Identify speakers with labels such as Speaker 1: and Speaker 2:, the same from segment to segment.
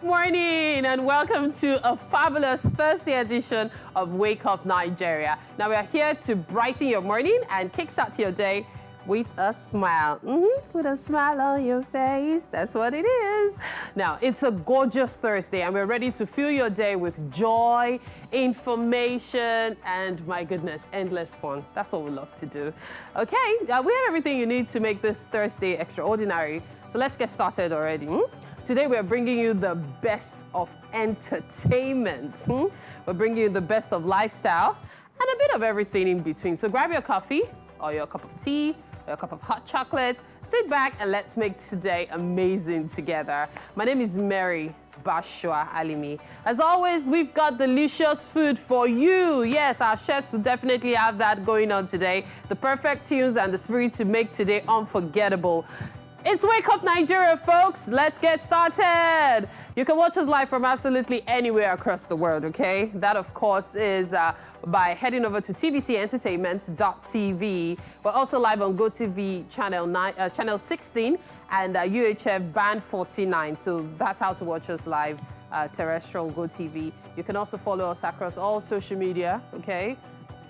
Speaker 1: morning and welcome to a fabulous Thursday edition of Wake Up Nigeria. Now we are here to brighten your morning and kickstart your day with a smile. Put a smile on your face, that's what it is. Now, it's a gorgeous Thursday and we're ready to fill your day with joy, information, and my goodness, endless fun. That's what we love to do. Okay, we have everything you need to make this Thursday extraordinary. So let's get started already. Today we're bringing you the best of entertainment. We're bringing you the best of lifestyle and a bit of everything in between. So grab your coffee or your cup of tea or a cup of hot chocolate, sit back and let's make today amazing together. My name is Mary Bashua Alimi. As always, we've got delicious food for you. Yes, our chefs will definitely have that going on today. The perfect tunes and the spirit to make today unforgettable. It's Wake Up Nigeria, folks. Let's get started. You can watch us live from absolutely anywhere across the world, okay? That, of course, is by heading over to tvcentertainment.tv. We're also live on GOTV channel 16 and UHF band 49. So that's how to watch us live, terrestrial GOTV. You can also follow us across all social media, okay?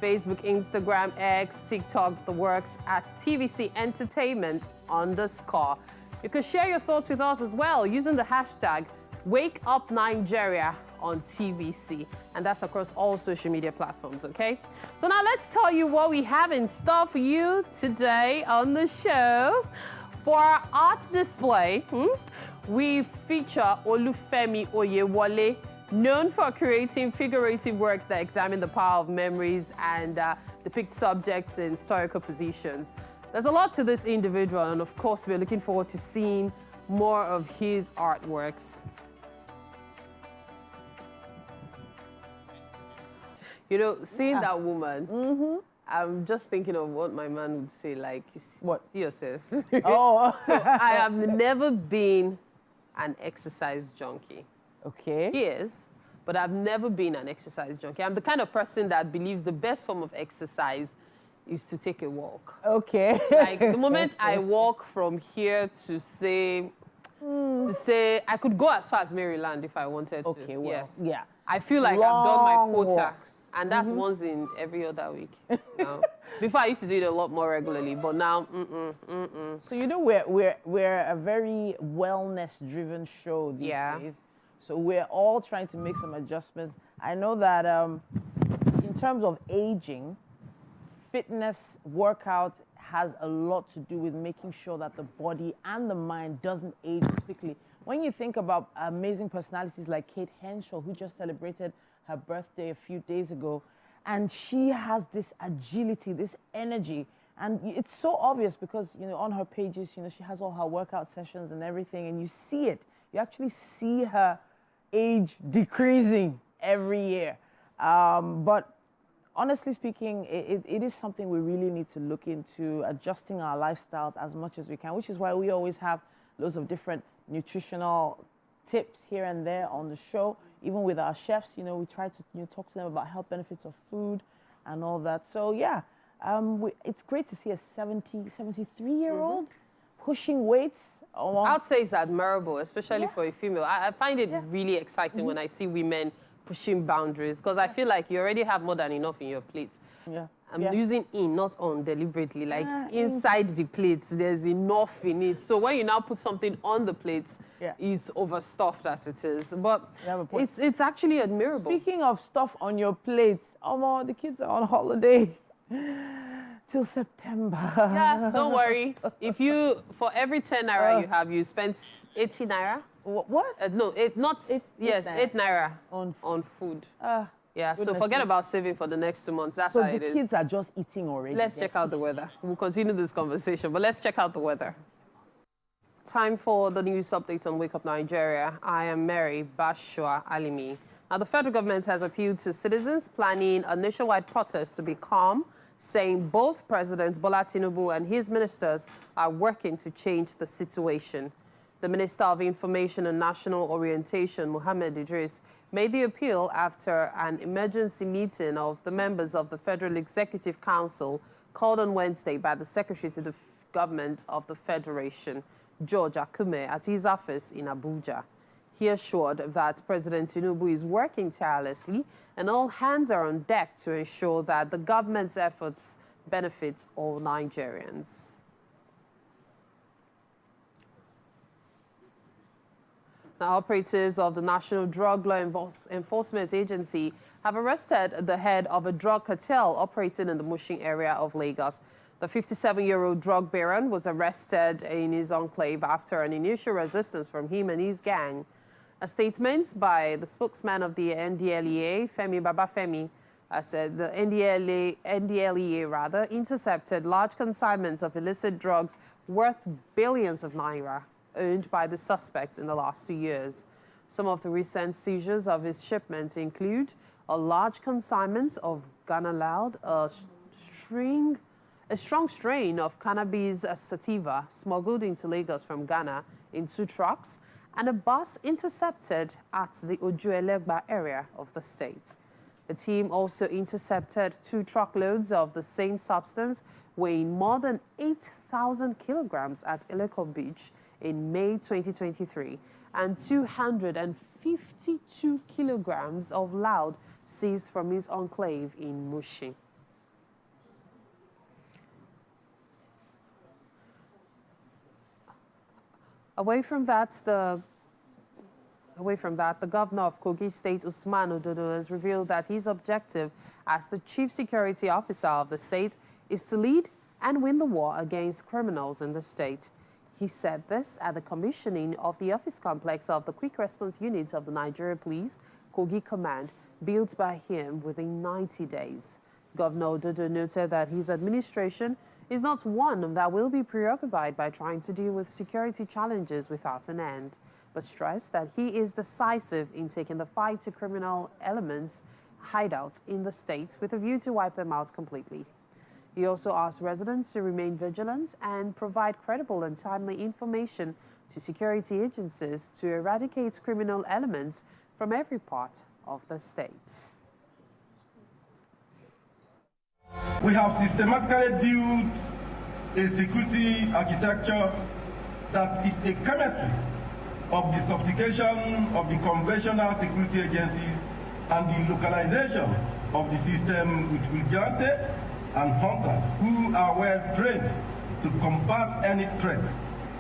Speaker 1: Facebook, Instagram, X, TikTok, the works at TVC Entertainment _. You can share your thoughts with us as well using the hashtag WakeUpNigeria on TVC. And that's across all social media platforms, okay? So now let's tell you what we have in store for you today on the show. For our art display, we feature Olufemi Oyewole, known for creating figurative works that examine the power of memories and depict subjects in historical positions. There's a lot to this individual, and of course, we're looking forward to seeing more of his artworks. You know, seeing that woman, I'm just thinking of what my man would say, like, see yourself.
Speaker 2: Oh.
Speaker 1: So I have never been an exercise junkie.
Speaker 2: Okay.
Speaker 1: He is, but I've never been an exercise junkie. I'm the kind of person that believes the best form of exercise is to take a walk.
Speaker 2: Okay.
Speaker 1: Like the moment I walk from here to say, I could go as far as Maryland if I wanted to.
Speaker 2: Okay, well,
Speaker 1: yes.
Speaker 2: yeah.
Speaker 1: I feel like I've done my quota.
Speaker 2: Walks.
Speaker 1: And that's once in every other week. Now, before I used to do it a lot more regularly, but now,
Speaker 2: So you know we're a very wellness-driven show these days. So we're all trying to make some adjustments. I know that in terms of aging, fitness, workout has a lot to do with making sure that the body and the mind doesn't age quickly. When you think about amazing personalities like Kate Henshaw, who just celebrated her birthday a few days ago, and she has this agility, this energy, and it's so obvious because, you know, on her pages, you know, she has all her workout sessions and everything, and you see it. You actually see her age decreasing every year. But honestly speaking, it is something we really need to look into, adjusting our lifestyles as much as we can, which is why we always have loads of different nutritional tips here and there on the show. Even with our chefs, you know, we try to talk to them about health benefits of food and all that. So yeah, it's great to see a 73-year-old pushing weights.
Speaker 1: I'd say it's admirable, especially for a female. I find it really exciting when I see women pushing boundaries, because I feel like you already have more than enough in your plate. I'm using in, not on deliberately, like inside the plates, there's enough in it. So when you now put something on the plates, it's overstuffed as it is. But it's actually admirable.
Speaker 2: Speaking of stuff on your plates, the kids are on holiday till September.
Speaker 1: Yeah, don't worry. If you, for every 10 naira you have, you spend 80 naira.
Speaker 2: What?
Speaker 1: No,
Speaker 2: eight
Speaker 1: 8 naira on food. Yeah, so forget about saving for the next 2 months. That's how it is.
Speaker 2: So the kids are just eating already.
Speaker 1: Let's check out the weather. We'll continue this conversation, but let's check out the weather. Time for the news update on Wake Up Nigeria. I am Mary Bashua Alimi. Now, the federal government has appealed to citizens planning a nationwide protest to be calm, saying both President Bola Tinubu and his ministers are working to change the situation. The Minister of Information and National Orientation, Mohammed Idris, made the appeal after an emergency meeting of the members of the Federal Executive Council called on Wednesday by the Secretary to the Government of the Federation, George Akume, at his office in Abuja. He assured that President Tinubu is working tirelessly and all hands are on deck to ensure that the government's efforts benefit all Nigerians. Now, operatives of the National Drug Law Enforcement Agency have arrested the head of a drug cartel operating in the Mushin area of Lagos. The 57-year-old drug baron was arrested in his enclave after an initial resistance from him and his gang. A statement by the spokesman of the NDLEA, Femi Babafemi, said the NDLEA intercepted large consignments of illicit drugs worth billions of naira owned by the suspects in the last 2 years. Some of the recent seizures of his shipments include a large consignment of Ghana Loud, a strong strain of cannabis sativa smuggled into Lagos from Ghana in 2 trucks, and a bus intercepted at the Ojuelegba area of the state. The team also intercepted 2 truckloads of the same substance weighing more than 8,000 kilograms at Ileko Beach in May 2023, and 252 kilograms of loud seized from his enclave in Mushin. Away from that, the governor of Kogi State, Usman Ododo, has revealed that his objective as the chief security officer of the state is to lead and win the war against criminals in the state. He said this at the commissioning of the office complex of the Quick Response Unit of the Nigerian Police, Kogi Command, built by him within 90 days. Governor Ododo noted that his administration is not one that will be preoccupied by trying to deal with security challenges without an end, but stressed that he is decisive in taking the fight to criminal elements hideouts in the state with a view to wipe them out completely. He also asked residents to remain vigilant and provide credible and timely information to security agencies to eradicate criminal elements from every part of the state.
Speaker 3: We have systematically built a security architecture that is a chemistry of the sophistication of the conventional security agencies and the localization of the system with vigilantes and hunters who are well trained to combat any threat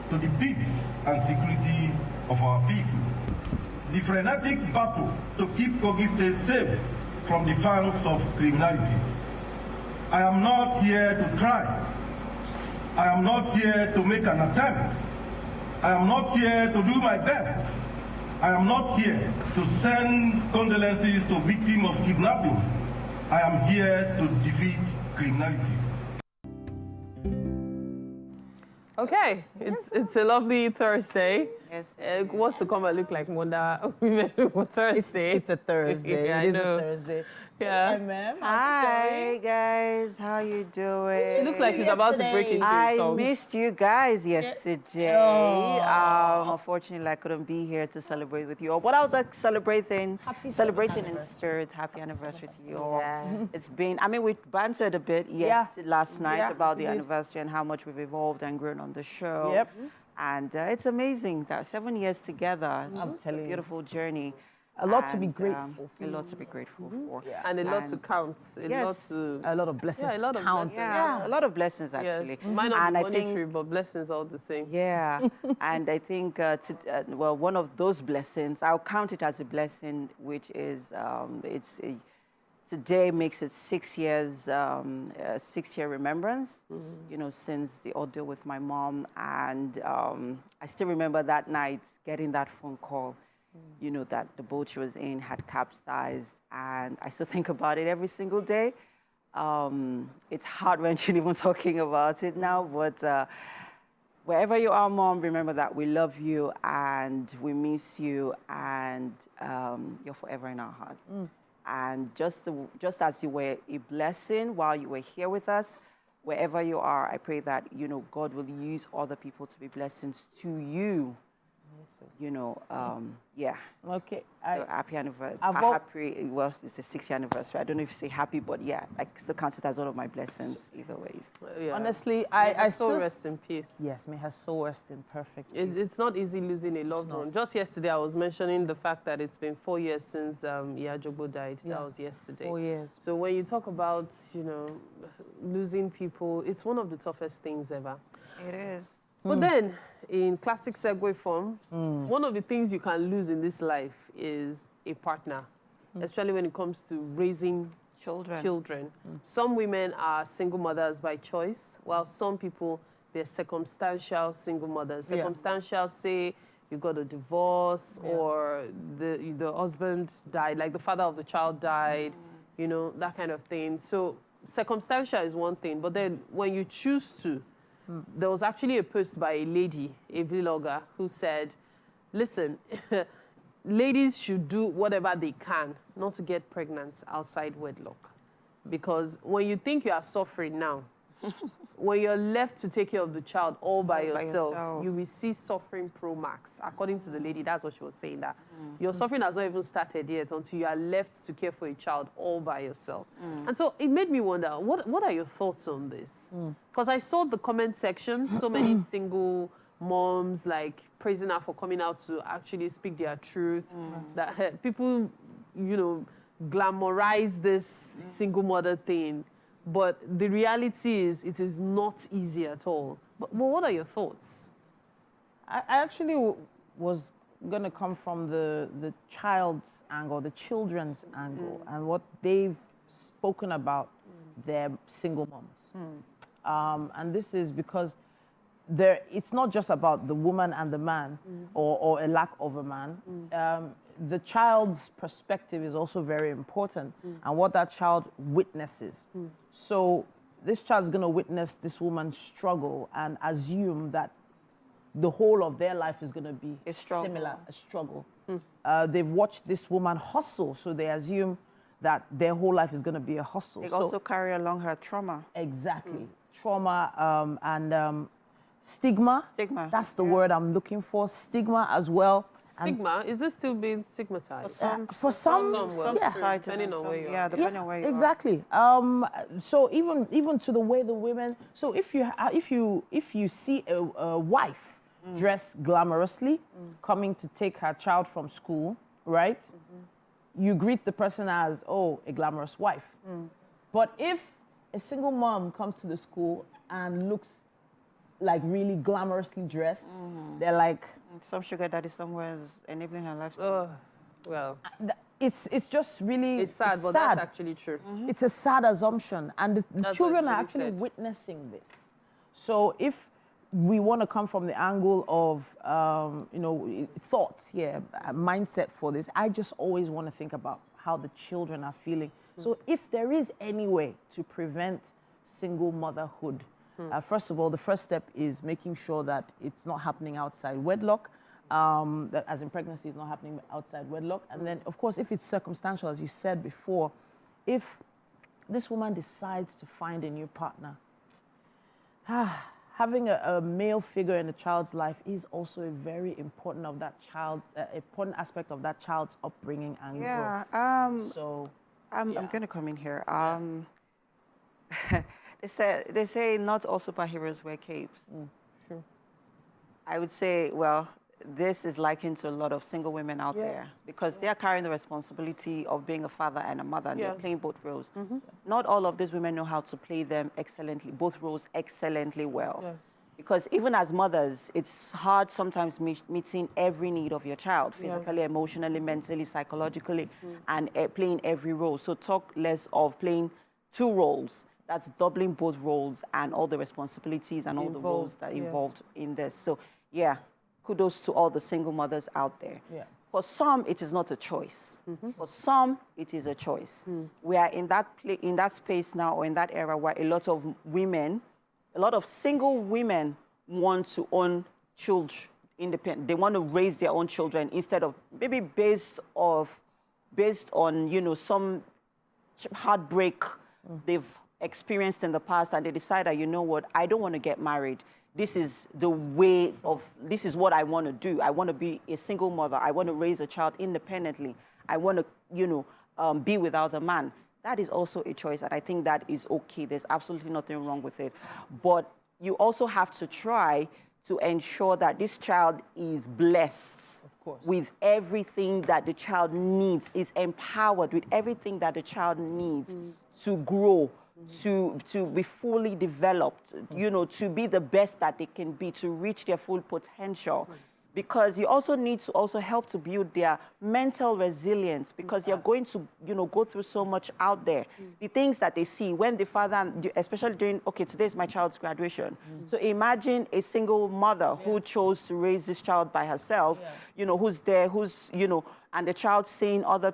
Speaker 3: to the peace and security of our people. The frenetic battle to keep Kogi State safe from the fangs of criminality. I am not here to try. I am not here to make an attempt. I am not here to do my best. I am not here to send condolences to victims of kidnapping. I am here to defeat criminality.
Speaker 1: Okay, it's a lovely Thursday.
Speaker 2: Yes.
Speaker 1: What's to come and look like Wonder Women Thursday?
Speaker 2: It's a Thursday.
Speaker 1: Yeah,
Speaker 2: it is
Speaker 1: I know.
Speaker 2: a Thursday.
Speaker 1: Yeah.
Speaker 2: Hi, ma'am.
Speaker 4: Hi, guys. How you doing?
Speaker 1: She looks like she's about to break into a song.
Speaker 4: I missed you guys yesterday. Unfortunately, I couldn't be here to celebrate with you all. But I was like celebrating in spirit. Happy anniversary to you all.
Speaker 1: Yeah.
Speaker 4: It's been, I mean, we bantered a bit last night about the anniversary and how much we've evolved and grown on the show.
Speaker 2: Yep.
Speaker 4: And it's amazing that 7 years together.
Speaker 2: I'm telling you.
Speaker 4: A beautiful journey.
Speaker 2: A lot to be grateful for.
Speaker 4: A lot to be grateful for.
Speaker 2: Yeah.
Speaker 1: And a lot to count.
Speaker 4: Yes.
Speaker 2: A lot of blessings
Speaker 1: Yeah, a lot
Speaker 2: to
Speaker 1: of
Speaker 2: count.
Speaker 1: blessings.
Speaker 4: Yeah, a lot of blessings actually.
Speaker 1: Yes. Might not be
Speaker 4: I
Speaker 1: monetary, but blessings all the same.
Speaker 4: Yeah, and I think, well, one of those blessings, I'll count it as a blessing, which is, today makes it 6 years, 6-year remembrance, you know, since the ordeal with my mom. And I still remember that night getting that phone call, you know, that the boat she was in had capsized. And I still think about it every single day. It's heart-wrenching even talking about it now, but wherever you are, Mom, remember that we love you and we miss you, and you're forever in our hearts. And just as you were a blessing while you were here with us, wherever you are, I pray that, you know, God will use other people to be blessings to you you know, yeah.
Speaker 2: Okay.
Speaker 4: So happy anniversary. Happy, well, it's a 6-year anniversary. I don't know if you say happy, but yeah, like still count it as one of my blessings either ways.
Speaker 1: Yeah.
Speaker 2: Honestly, I
Speaker 1: still
Speaker 2: still
Speaker 1: rest in peace.
Speaker 2: Yes, may her soul rest in perfect peace.
Speaker 1: It's not easy losing a loved one. Just yesterday, I was mentioning the fact that it's been 4 years since Iyajogbo died. Yeah. That was yesterday.
Speaker 2: 4 years.
Speaker 1: So when you talk about, you know, losing people, it's one of the toughest things ever.
Speaker 4: It is.
Speaker 1: But then, in classic segue form, one of the things you can lose in this life is a partner, especially when it comes to raising children. Some women are single mothers by choice, while some people, they're circumstantial single mothers. Circumstantial, say you got a divorce or the husband died, like the father of the child died, you know, that kind of thing. So circumstantial is one thing, but then when you choose to, there was actually a post by a lady, a vlogger, who said, listen, ladies should do whatever they can not to get pregnant outside wedlock. Because when you think you are suffering now, when you're left to take care of the child all by yourself, you will see suffering pro max. According to the lady, that's what she was saying, that your suffering has not even started yet until you are left to care for a child all by yourself. And so it made me wonder, what are your thoughts on this? Because I saw the comment section, so many single moms like praising her for coming out to actually speak their truth, that people, you know, glamorize this single mother thing. But the reality is, it is not easy at all. But what are your thoughts?
Speaker 2: I actually was going to come from the child's angle, the children's angle, and what they've spoken about their single moms. And this is because it's not just about the woman and the man or a lack of a man. The child's perspective is also very important and what that child witnesses. So this child's going to witness this woman struggle and assume that the whole of their life is going to be similar, a struggle. They've watched this woman hustle, so they assume that their whole life is going to be a hustle.
Speaker 4: They also carry along her trauma.
Speaker 2: Exactly. Trauma and stigma. Stigma. That's the word I'm looking for. Stigma as well.
Speaker 1: Stigma? Is this still being stigmatized?
Speaker 2: For some
Speaker 4: societies,
Speaker 1: depending on where you are.
Speaker 4: Depending on where you
Speaker 2: exactly. So even to the way the women. So if you see a wife dressed glamorously coming to take her child from school, right? You greet the person as, oh, a glamorous wife. But if a single mom comes to the school and looks like really glamorously dressed, they're like,
Speaker 4: some sugar daddy somewhere is enabling her lifestyle.
Speaker 1: Well,
Speaker 2: it's just really
Speaker 1: it's sad, but that's actually true.
Speaker 2: It's a sad assumption, and the children are actually witnessing this. So if we want to come from the angle of you know, thoughts, mindset for this, I just always want to think about how the children are feeling. So if there is any way to prevent single motherhood, first of all, the first step is making sure that it's not happening outside wedlock, that as in pregnancy is not happening outside wedlock. And then, of course, if it's circumstantial, as you said before, if this woman decides to find a new partner, having a male figure in a child's life is also a very important important aspect of that child's upbringing and growth. So
Speaker 4: I'm going to come in here. They say not all superheroes wear capes.
Speaker 2: Sure.
Speaker 4: I would say, well, this is likened to a lot of single women out there because they are carrying the responsibility of being a father and a mother, and they're playing both roles. Not all of these women know how to play them excellently, both roles excellently well. Because even as mothers, it's hard sometimes meeting every need of your child, physically, emotionally, mentally, psychologically, and playing every role. So talk less of playing two roles. That's doubling both roles and all the responsibilities and all the roles that involved in this. So, kudos to all the single mothers out there. For some, it is not a choice. For some, it is a choice. We are in that space now, or in that era, where a lot of women, a lot of single women want to own children independent. They want to raise their own children instead of maybe based on, you know, some heartbreak they've experienced in the past, and they decide that, you know what, I don't want to get married. this is the way of, this is what I want to do. I want to be a single mother. I want to raise a child independently. I want to, you know, be without a man. That is also a choice, and I think that is okay. There's absolutely nothing wrong with it. But you also have to try to ensure that this child is blessed with everything that the child needs, is empowered with everything that the child needs to grow, to be fully developed, you know, to be the best that they can be, to reach their full potential. Because you also need to also help to build their mental resilience, because you're going to, you know, go through so much out there. The things that they see when the father, especially during, okay, today's my child's graduation. So imagine a single mother who chose to raise this child by herself, you know, who's there, who's, you know, and the child seeing other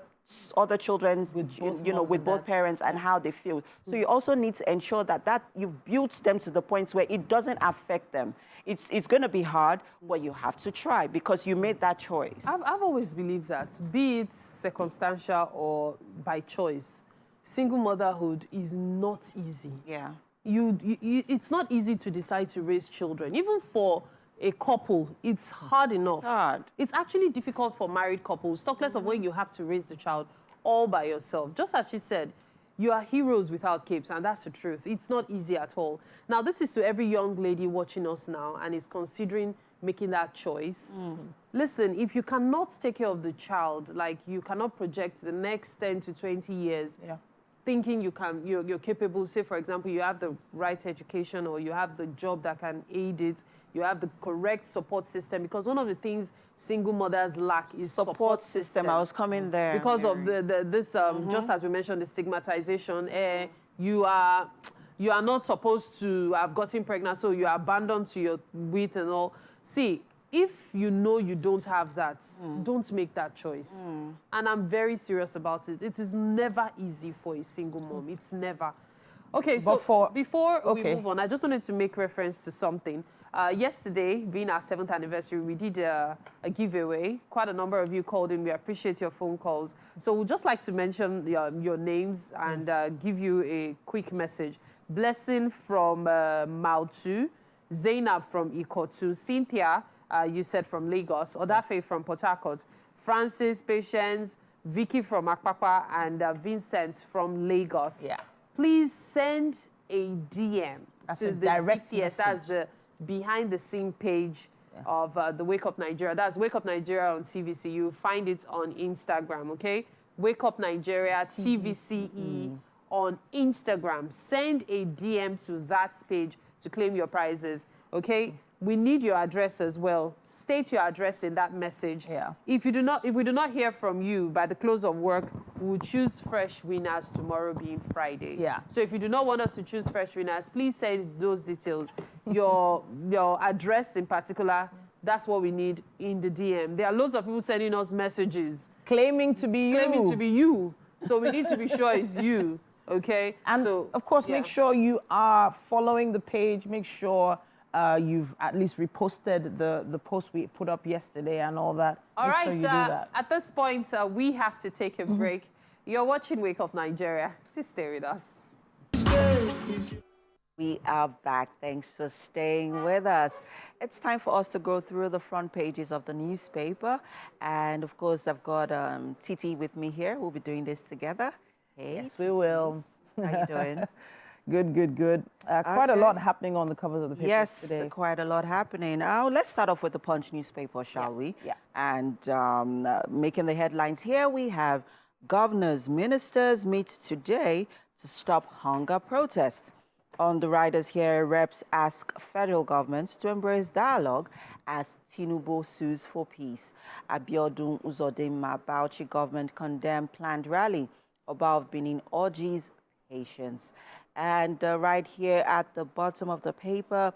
Speaker 4: children, with both parents and how they feel. So you also need to ensure that you've built them to the point where it doesn't affect them. It's going to be hard, but you have to try because you made that choice.
Speaker 1: I've always believed that, be it circumstantial or by choice, single motherhood is not easy.
Speaker 4: Yeah.
Speaker 1: It's not easy to decide to raise children. Even for a couple, it's hard enough.
Speaker 4: It's hard.
Speaker 1: It's actually difficult for married couples, talk less of when you have to raise the child all by yourself. Just as she said, you are heroes without capes, and that's the truth. It's not easy at all. Now, this is to every young lady watching us now and is considering making that choice. Listen, if you cannot take care of the child, like you cannot project the next 10 to 20 years, thinking you're capable, say, for example, you have the right education or you have the job that can aid it, you have the correct support system, because one of the things single mothers lack is support system.
Speaker 4: I was coming there.
Speaker 1: Because of this, just as we mentioned, the stigmatization, you are not supposed to have gotten pregnant, so you are abandoned to your wit and all. See, if you know you don't have that, don't make that choice. And I'm very serious about it. It is never easy for a single mom. It's never. Okay, so before we move on, I just wanted to make reference to something. Yesterday, being our 7th anniversary, we did a giveaway. Quite a number of you called in. We appreciate your phone calls. So we'd just like to mention your names and give you a quick message. Blessing from Mautu, Zainab from Ikotu, Cynthia, you said from Lagos, Odafe from Port Harcourt, Francis, Patience, Vicky from Akpakpa, and Vincent from Lagos. Yeah. Please send a DM to the BTS. That's the behind-the-scene page of the Wake Up Nigeria. That's Wake Up Nigeria on TVC. You'll find it on Instagram, okay? Wake Up Nigeria, TVCE on Instagram. Send a DM to that page to claim your prizes, okay? We need your address as well. State your address in that message. Yeah. If we do not hear from you by the close of work, we'll choose fresh winners tomorrow being Friday. Yeah. So if you do not want us to choose fresh winners, please send those details. Your address in particular, that's what we need in the DM. There are loads of people sending us messages.
Speaker 2: Claiming to be you.
Speaker 1: Claiming to be you. So we need to be sure it's you, okay?
Speaker 2: And
Speaker 1: so,
Speaker 2: of course, make sure you are following the page. Make sure you've at least reposted the post we put up yesterday and all that.
Speaker 1: All
Speaker 2: Make
Speaker 1: right,
Speaker 2: sure you do that.
Speaker 1: At this point, we have to take a break. You're watching Wake Up Nigeria. Just stay with us.
Speaker 4: We are back. Thanks for staying with us. It's time for us to go through the front pages of the newspaper. And of course, I've got Titi with me here. We'll be doing this together. Hey,
Speaker 2: yes, we will.
Speaker 4: How you doing?
Speaker 2: Good. Quite a lot happening on the covers of the papers today.
Speaker 4: Yes, quite a lot happening. Now, let's start off with the Punch newspaper, shall we? Yeah. And making the headlines here, we have governors, ministers meet today to stop hunger protests. On the riders here, reps ask federal governments to embrace dialogue as Tinubu sues for peace. Abiodun Uzodinma Bauchi government condemned planned rally. Above Benin urges patience. And right here at the bottom of the paper,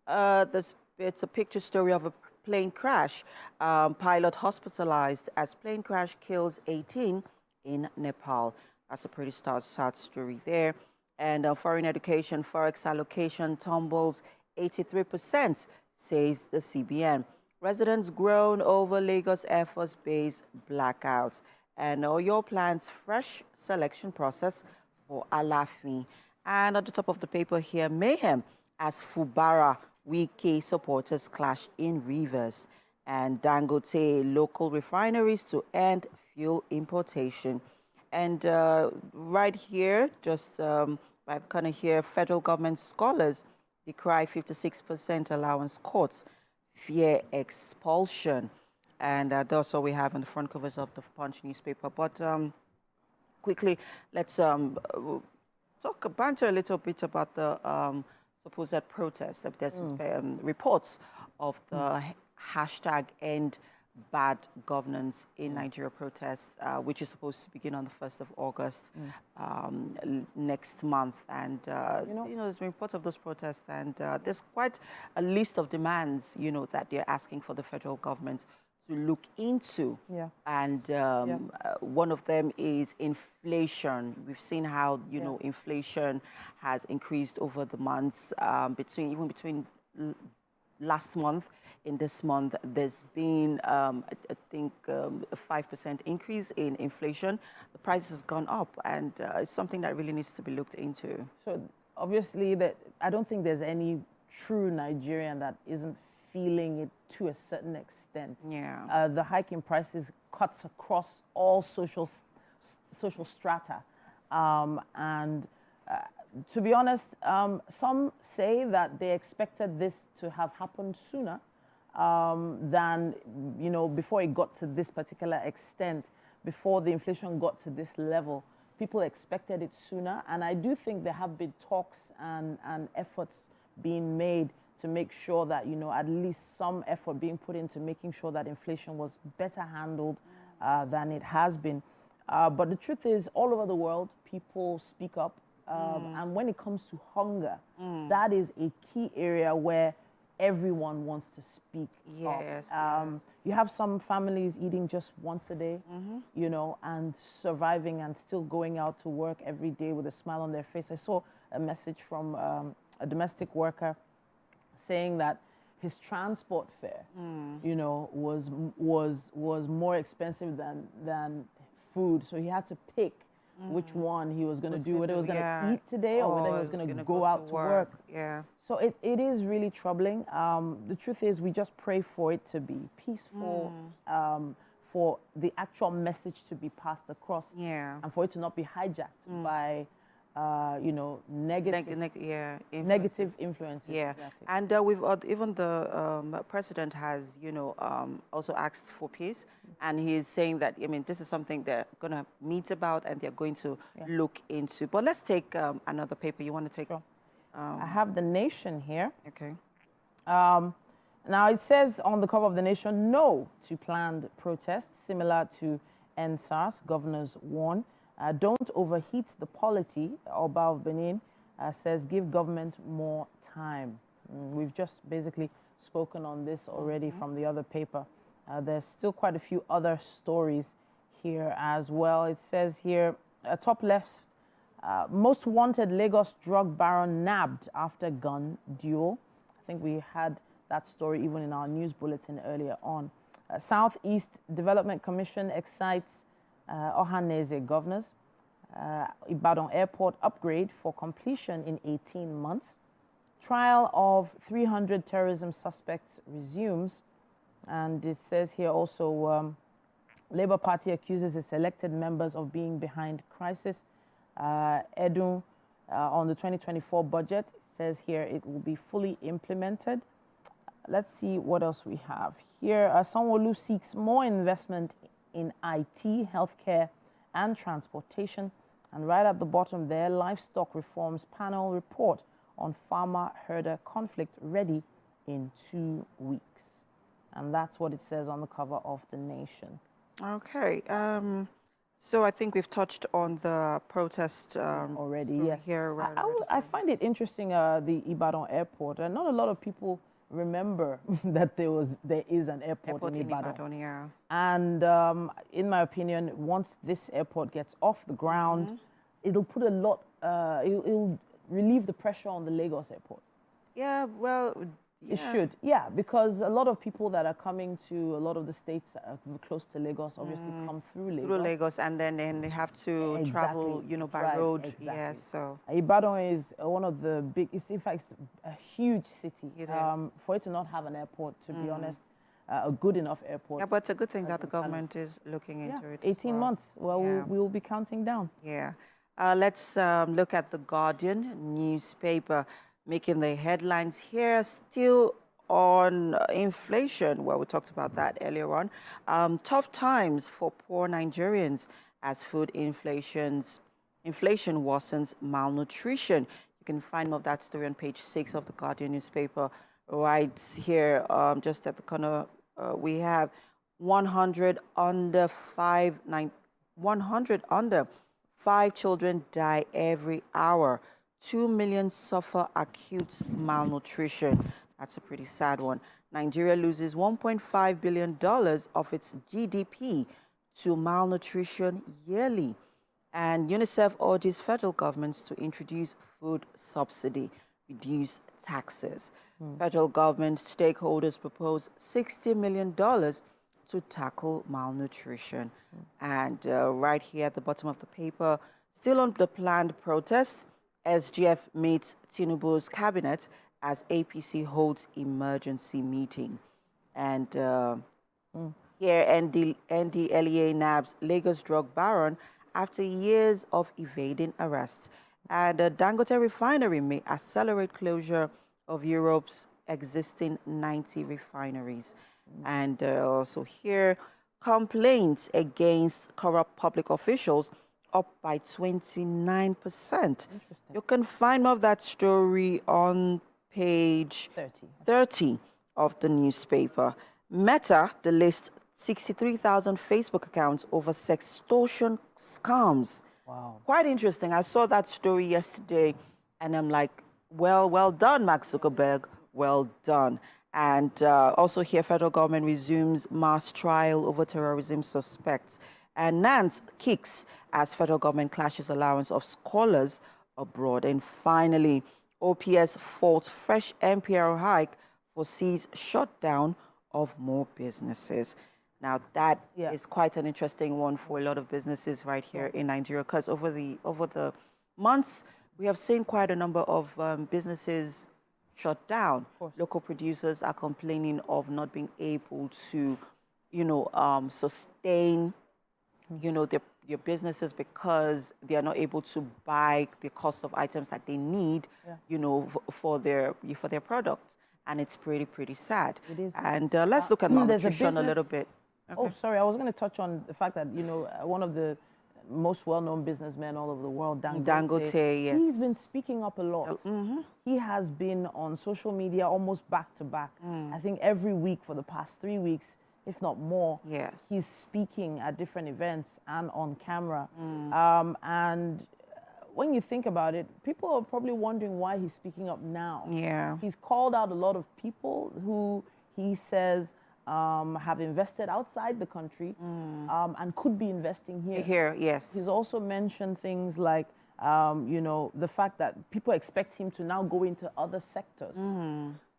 Speaker 4: it's a picture story of a plane crash. Pilot hospitalized as plane crash kills 18 in Nepal. That's a pretty sad story there. And foreign education, forex allocation tumbles 83%, says the CBN. Residents groan over Lagos Air Force Base blackouts. And Oyo plans fresh selection process for Alafi. And at the top of the paper here, mayhem as Fubara Wike supporters clash in Rivers. And Dangote local refineries to end fuel importation. And right here, just by the corner here, federal government scholars decry 56% allowance cuts, fear expulsion. And that's all we have on the front covers of the Punch newspaper. But quickly, let's banter a little bit about the supposed protest. There's reports of the hashtag end bad governance in Nigeria protests, which is supposed to begin on the 1st of August next month. And, there's been reports of those protests, and there's quite a list of demands, that they're asking for the federal government to look into.
Speaker 2: Yeah.
Speaker 4: And one of them is inflation. We've seen how, inflation has increased over the months, between last month. In this month, there's been, I think, a 5% increase in inflation. The price has gone up, and it's something that really needs to be looked into.
Speaker 2: So obviously, I don't think there's any true Nigerian that isn't feeling it to a certain extent.
Speaker 4: Yeah.
Speaker 2: The hike in prices cuts across all social strata, and to be honest, some say that they expected this to have happened sooner. Than, before it got to this particular extent, before the inflation got to this level. People expected it sooner, and I do think there have been talks and efforts being made to make sure that, at least some effort being put into making sure that inflation was better handled than it has been. But the truth is, all over the world, people speak up, and when it comes to hunger, that is a key area where everyone wants to speak
Speaker 4: yes,
Speaker 2: up.
Speaker 4: Yes.
Speaker 2: You have some families eating just once a day, and surviving and still going out to work every day with a smile on their face. I saw a message from a domestic worker saying that his transport fare, was more expensive than food, so he had to pick which one he was going to do, whether he was going to eat today or whether he was going to go out to work.
Speaker 4: Yeah.
Speaker 2: So it is really troubling. The truth is, we just pray for it to be peaceful, for the actual message to be passed across, and for it to not be hijacked by, negative influences.
Speaker 4: Yeah,
Speaker 2: exactly.
Speaker 4: and we've even the president has, also asked for peace, and he is saying that, this is something they're going to meet about and they're going to look into. But let's take another paper. You want to take?
Speaker 2: Sure. I have The Nation here.
Speaker 4: Okay.
Speaker 2: Now, it says on the cover of The Nation, no to planned protests similar to NSAS. Governors warn. Don't overheat the polity. Oba of Benin says give government more time. We've just basically spoken on this already from the other paper. There's still quite a few other stories here as well. It says here, top left, most wanted Lagos drug baron nabbed after gun duel. I think we had that story even in our news bulletin earlier on. Southeast Development Commission excites Ohanese governors. Ibadan Airport upgrade for completion in 18 months. Trial of 300 terrorism suspects resumes. And it says here also, Labour Party accuses its elected members of being behind crisis. Edu, on the 2024 budget, says here it will be fully implemented. Let's see what else we have here. Sanwo-Olu seeks more investment in IT, healthcare, and transportation. And right at the bottom there, livestock reforms panel report on farmer-herder conflict ready in 2 weeks. And that's what it says on the cover of The Nation.
Speaker 4: Okay. So I think we've touched on the protest
Speaker 2: already. Yes.
Speaker 4: Here,
Speaker 2: I find it interesting, the Ibadan airport. And not a lot of people remember that there is an airport in Ibadan.
Speaker 4: Yeah.
Speaker 2: And in my opinion, once this airport gets off the ground, it'll put a lot, it'll relieve the pressure on the Lagos airport.
Speaker 4: Yeah, well,
Speaker 2: It should, yeah, because a lot of people that are coming to a lot of the states close to Lagos obviously come through Lagos.
Speaker 4: Through Lagos, and then they have to travel, by road.
Speaker 2: Exactly.
Speaker 4: Yeah, so.
Speaker 2: Ibadan is one of the big, it's in fact a huge city.
Speaker 4: It is.
Speaker 2: For it to not have an airport, to be honest, a good enough airport.
Speaker 4: Yeah, but it's a good thing that the government is looking into it.
Speaker 2: 18 months. Well, we'll be counting down.
Speaker 4: Yeah. Let's look at the Guardian newspaper, making the headlines here, still on inflation. Well, we talked about that earlier on. Tough times for poor Nigerians as food inflation worsens malnutrition. You can find more of that story on page 6 of the Guardian newspaper. Right here, just at the corner, we have 100 under 5 children die every hour. 2 million suffer acute malnutrition. That's a pretty sad one. Nigeria loses $1.5 billion of its GDP to malnutrition yearly. And UNICEF urges federal governments to introduce food subsidy, reduce taxes. Federal government stakeholders propose $60 million to tackle malnutrition. And right here at the bottom of the paper, still on the planned protests, SGF meets Tinubu's cabinet as APC holds emergency meeting. And here, NDLEA nabs Lagos drug baron after years of evading arrest. And Dangote refinery may accelerate closure of Europe's existing 90 refineries. And also here, complaints against corrupt public officials up by 29%. You can find more of that story on page 30 of the newspaper. Meta, the list 63,000 Facebook accounts over sextortion scams.
Speaker 2: Wow.
Speaker 4: Quite interesting. I saw that story yesterday, and I'm like, well done, Mark Zuckerberg. Well done. And also here, federal government resumes mass trial over terrorism suspects. And Nance kicks as federal government clashes allowance of scholars abroad. And finally, OPS faults fresh MPR hike foresees shutdown of more businesses. Now, that is quite an interesting one for a lot of businesses right here in Nigeria, because over the months, we have seen quite a number of businesses shut down. Local producers are complaining of not being able to, sustain, their businesses because they are not able to buy the cost of items that they need, for their products. And it's pretty sad.
Speaker 2: It is.
Speaker 4: And let's look at malnutrition a little bit. Okay.
Speaker 2: Oh, sorry. I was going to touch on the fact that, one of the most well-known businessmen all over the world,
Speaker 4: Dangote, yes.
Speaker 2: He's been speaking up a lot. He has been on social media almost back to back. I think every week for the past 3 weeks, if not more.
Speaker 4: Yes.
Speaker 2: He's speaking at different events and on camera. And when you think about it, people are probably wondering why he's speaking up now.
Speaker 4: Yeah.
Speaker 2: He's called out a lot of people who he says have invested outside the country and could be investing here.
Speaker 4: Here, yes.
Speaker 2: He's also mentioned things like, the fact that people expect him to now go into other sectors.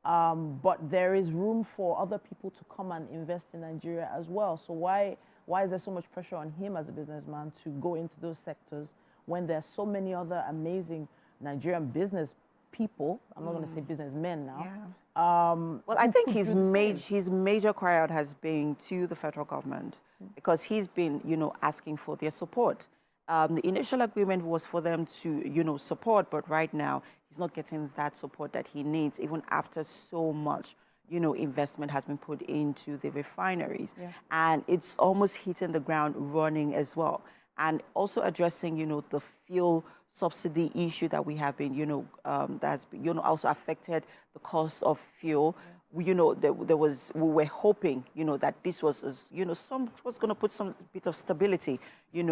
Speaker 2: But there is room for other people to come and invest in Nigeria as well. So why is there so much pressure on him as a businessman to go into those sectors when there are so many other amazing Nigerian business people? I'm not going to say businessmen now.
Speaker 4: Yeah. Well, I think his major cry out has been to the federal government because he's been, asking for their support. The initial agreement was for them to, support, but right now he's not getting that support that he needs, even after so much, investment has been put into the refineries. Yeah. And it's almost hitting the ground running as well. And also addressing, the fuel subsidy issue that we have been, that has been, also affected the cost of fuel. Yeah. We were hoping, that this was, was going to put some bit of stability, in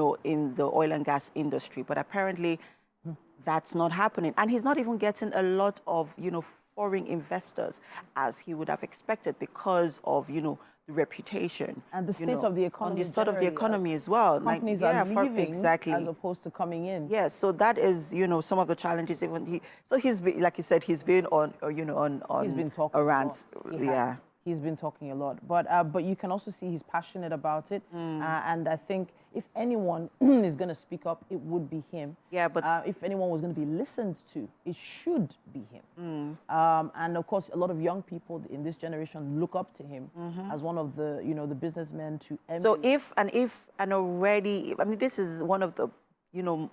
Speaker 4: the oil and gas industry. But apparently that's not happening. And he's not even getting a lot of, foreign investors as he would have expected because of, the reputation.
Speaker 2: And the state of the economy.
Speaker 4: On the state of the economy as well.
Speaker 2: Companies are leaving
Speaker 4: exactly.
Speaker 2: as opposed to coming in.
Speaker 4: Yeah, so that is, some of the challenges. He's been, like you said, he's been on
Speaker 2: He's been talking
Speaker 4: rants.
Speaker 2: Yeah. He's been talking a lot, but you can also see he's passionate about it, and I think if anyone is going to speak up, it would be him.
Speaker 4: Yeah, but
Speaker 2: if anyone was going to be listened to, it should be him. And of course, a lot of young people in this generation look up to him as one of the the businessmen to emulate.
Speaker 4: So if already, I mean, this is one of the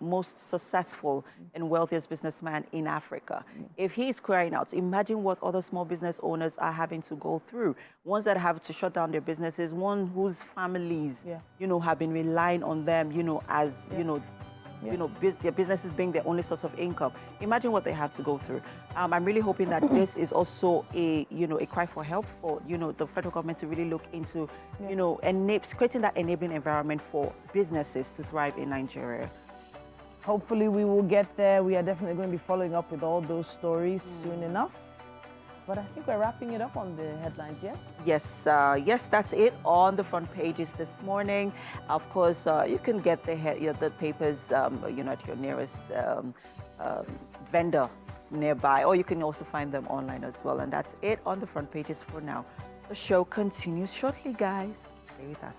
Speaker 4: most successful and wealthiest businessman in Africa. If he's crying out, imagine what other small business owners are having to go through. Ones that have to shut down their businesses, one whose families, have been relying on them, as, their businesses being their only source of income. Imagine what they have to go through. I'm really hoping that this is also a cry for help for, the federal government to really look into, creating that enabling environment for businesses to thrive in Nigeria.
Speaker 2: Hopefully we will get there. We are definitely going to be following up with all those stories soon enough. But I think we're wrapping it up on the headlines, yes?
Speaker 4: Yes, that's it on the front pages this morning. Of course, you can get the papers, at your nearest vendor nearby, or you can also find them online as well. And that's it on the front pages for now. The show continues shortly, guys. Stay with us.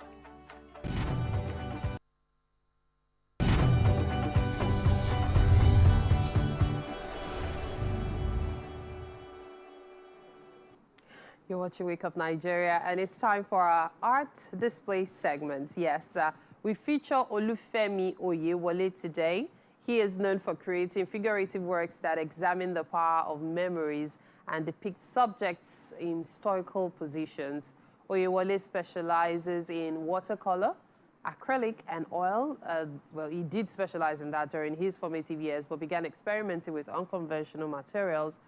Speaker 1: You're watching Wake Up Nigeria, and it's time for our art display segment. Yes, we feature Olufemi Oyewole today. He is known for creating figurative works that examine the power of memories and depict subjects in historical positions. Oyewole specializes in watercolor, acrylic, and oil. Well, he did specialize in that during his formative years, but began experimenting with unconventional materials,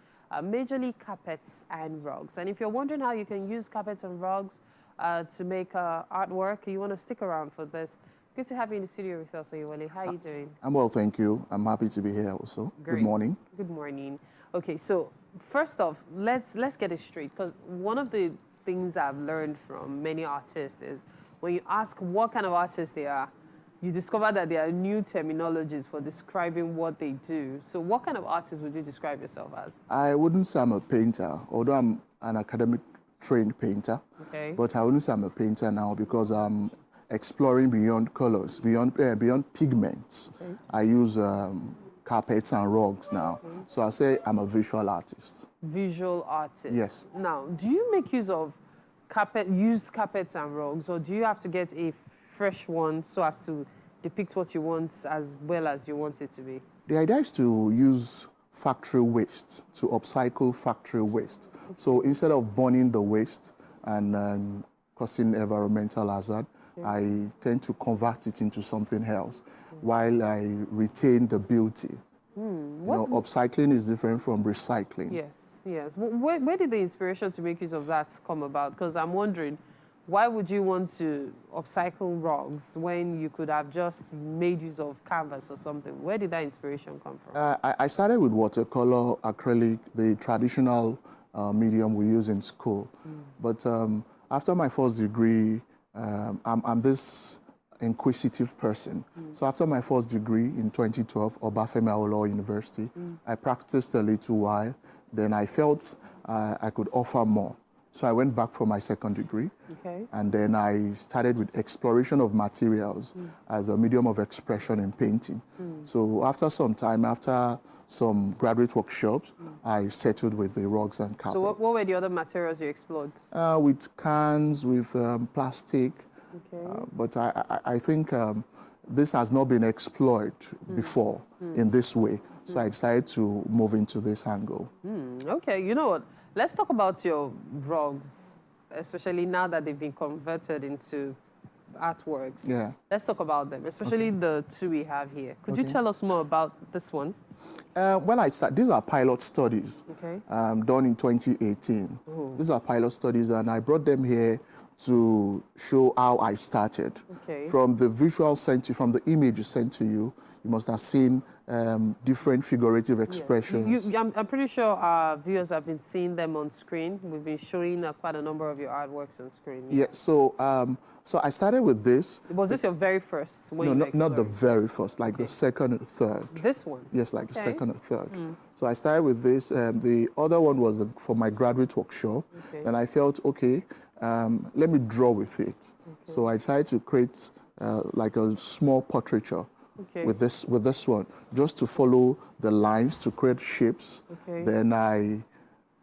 Speaker 1: majorly carpets and rugs. And if you're wondering how you can use carpets and rugs to make artwork, you want to stick around for this. Good to have you in the studio with us, Oyewole. How are you doing?
Speaker 5: I'm well, thank you. I'm happy to be here also.
Speaker 1: Great.
Speaker 5: Good morning.
Speaker 1: Good morning. Okay, so first off, let's get it straight, because one of the things I've learned from many artists is when you ask what kind of artists they are, you discover that there are new terminologies for describing what they do. So what kind of artist would you describe yourself as?
Speaker 5: I wouldn't say I'm a painter, although I'm an academic trained painter.
Speaker 1: Okay.
Speaker 5: But I wouldn't say I'm a painter now because I'm exploring beyond colors, beyond pigments. Okay. I use carpets and rugs now. Okay. So I say I'm a visual artist.
Speaker 1: Visual artist.
Speaker 5: Yes.
Speaker 1: Now, do you make use of used carpets and rugs, or do you have to get a fresh one so as to depict what you want as well as you want it to be?
Speaker 5: The idea is to use factory waste, to upcycle factory waste. Okay. So instead of burning the waste and causing environmental hazard, okay, I tend to convert it into something else, while I retain the beauty. Upcycling is different from recycling.
Speaker 1: Yes, yes. Where did the inspiration to make use of that come about? Because I'm wondering, why would you want to upcycle rugs when you could have just made use of canvas or something? Where did that inspiration come from?
Speaker 5: I started with watercolor, acrylic, the traditional medium we use in school. But after my first degree, I'm this inquisitive person. So after my first degree in 2012, Obafemi Awolowo University, I practiced a little while. Then I felt I could offer more. So I went back for my second degree, okay, and then I started with exploration of materials as a medium of expression in painting. So after some time, after some graduate workshops, I settled with the rugs and carpets.
Speaker 1: So what were the other materials you explored?
Speaker 5: With cans, with plastic, okay, but I think this has not been explored before in this way. So I decided to move into this angle.
Speaker 1: Okay, you know what? Let's talk about your rugs, especially now that they've been converted into artworks.
Speaker 5: Yeah.
Speaker 1: Let's talk about them, especially the two we have here. Could you tell us more about this one?
Speaker 5: These are pilot studies,
Speaker 1: okay,
Speaker 5: done in 2018. These are pilot studies, and I brought them here to show how I started.
Speaker 1: Okay.
Speaker 5: From the visual sent to you, from the images sent to you, you must have seen different figurative expressions.
Speaker 1: I'm pretty sure our viewers have been seeing them on screen. We've been showing quite a number of your artworks on screen.
Speaker 5: Yeah, so so I started with this.
Speaker 1: Was this your very first?
Speaker 5: No, not the very first, like the second and third.
Speaker 1: This one?
Speaker 5: Yes, like the second and third. So I started with this. The other one was for my graduate workshop.
Speaker 1: Okay.
Speaker 5: And I felt, okay, let me draw with it. So I decided to create like a small portraiture with this one, just to follow the lines to create shapes. Then I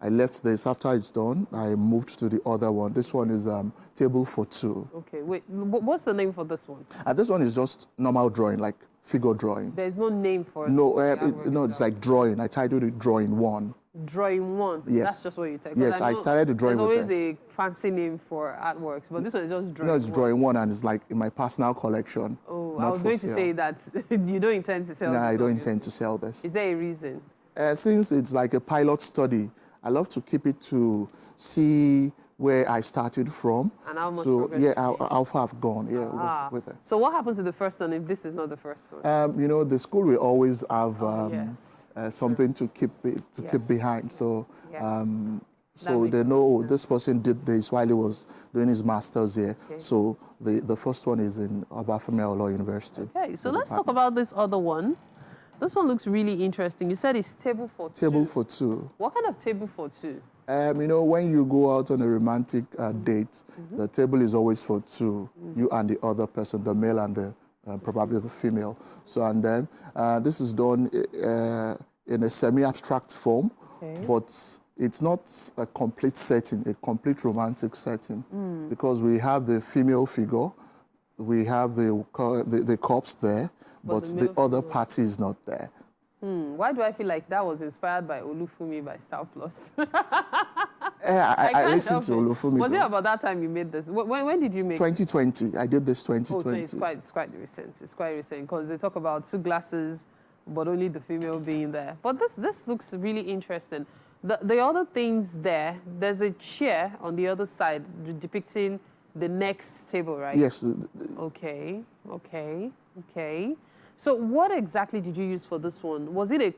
Speaker 5: left this. After it's done, I moved to the other one. This one is table for two.
Speaker 1: Okay, wait, what's the name for this one?
Speaker 5: This one is just normal drawing, like figure drawing.
Speaker 1: There's no name for it?
Speaker 5: No, no, it's like drawing. I titled it Drawing 1.
Speaker 1: Drawing 1?
Speaker 5: Yes.
Speaker 1: That's just what you take?
Speaker 5: Yes, I started the drawing with this.
Speaker 1: There's always a fancy name for artworks, but this one is just Drawing 1.
Speaker 5: No, it's Drawing 1, and it's like in my personal collection.
Speaker 1: Oh, I was going to say that you don't intend to sell this.
Speaker 5: No, I don't intend to sell this.
Speaker 1: Is there a reason?
Speaker 5: Since it's like a pilot study, I love to keep it to see where I started from.
Speaker 1: And how much
Speaker 5: progress how far I've gone, with it.
Speaker 1: So what happens to the first one if this is not the first one?
Speaker 5: You know, the school will always have something to keep behind. So, so they know this person did this while he was doing his master's here. So the first one is in Obafemi Awolowo University. Okay,
Speaker 1: so let's talk about this other one. This one looks really interesting. You said it's table for two.
Speaker 5: Table for two.
Speaker 1: What kind of table for two?
Speaker 5: You know, when you go out on a romantic date, the table is always for two, you and the other person, the male and the probably the female. So, and then this is done in a semi-abstract form, but it's not a complete setting, a complete romantic setting, because we have the female figure, we have the corpse there, but the other party is not there.
Speaker 1: Why do I feel like that was inspired by Olufumi by Star Plus?
Speaker 5: I listened to Olufumi.
Speaker 1: Was it about that time you made this? When did you make
Speaker 5: 2020. I did this 2020.
Speaker 1: Oh, so it's quite recent. It's quite recent because they talk about two glasses, but only the female being there. But this looks really interesting. The other things there's a chair on the other side depicting the next table, right?
Speaker 5: Yes.
Speaker 1: Okay. So what exactly did you use for this one? Was it a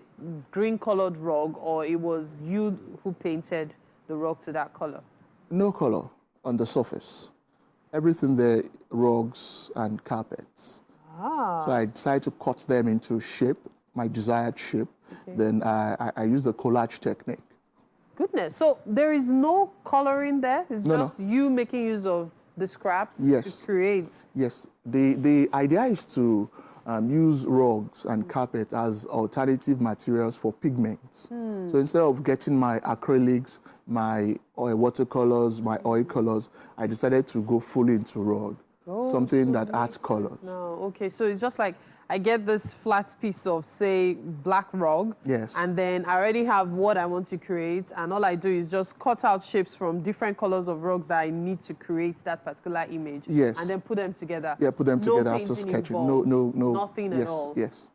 Speaker 1: green-colored rug, or it was you who painted the rug to that color?
Speaker 5: No color on the surface. Everything there, rugs and carpets. So I decided to cut them into shape, my desired shape. Then I used the collage technique.
Speaker 1: Goodness. So there is no coloring there? It's just you making use of the scraps to create?
Speaker 5: Yes. The idea is to use rugs and carpet as alternative materials for pigments. So instead of getting my acrylics, my watercolors, my oil colors, I decided to go fully into rug. Something that adds colors.
Speaker 1: Okay, so it's just like I get this flat piece of, say, black rug.
Speaker 5: Yes.
Speaker 1: And then I already have what I want to create, and all I do is just cut out shapes from different colors of rugs that I need to create that particular image.
Speaker 5: Yes.
Speaker 1: And then put them together.
Speaker 5: Yeah, put them together after sketching. No.
Speaker 1: Nothing at all.
Speaker 5: Yes.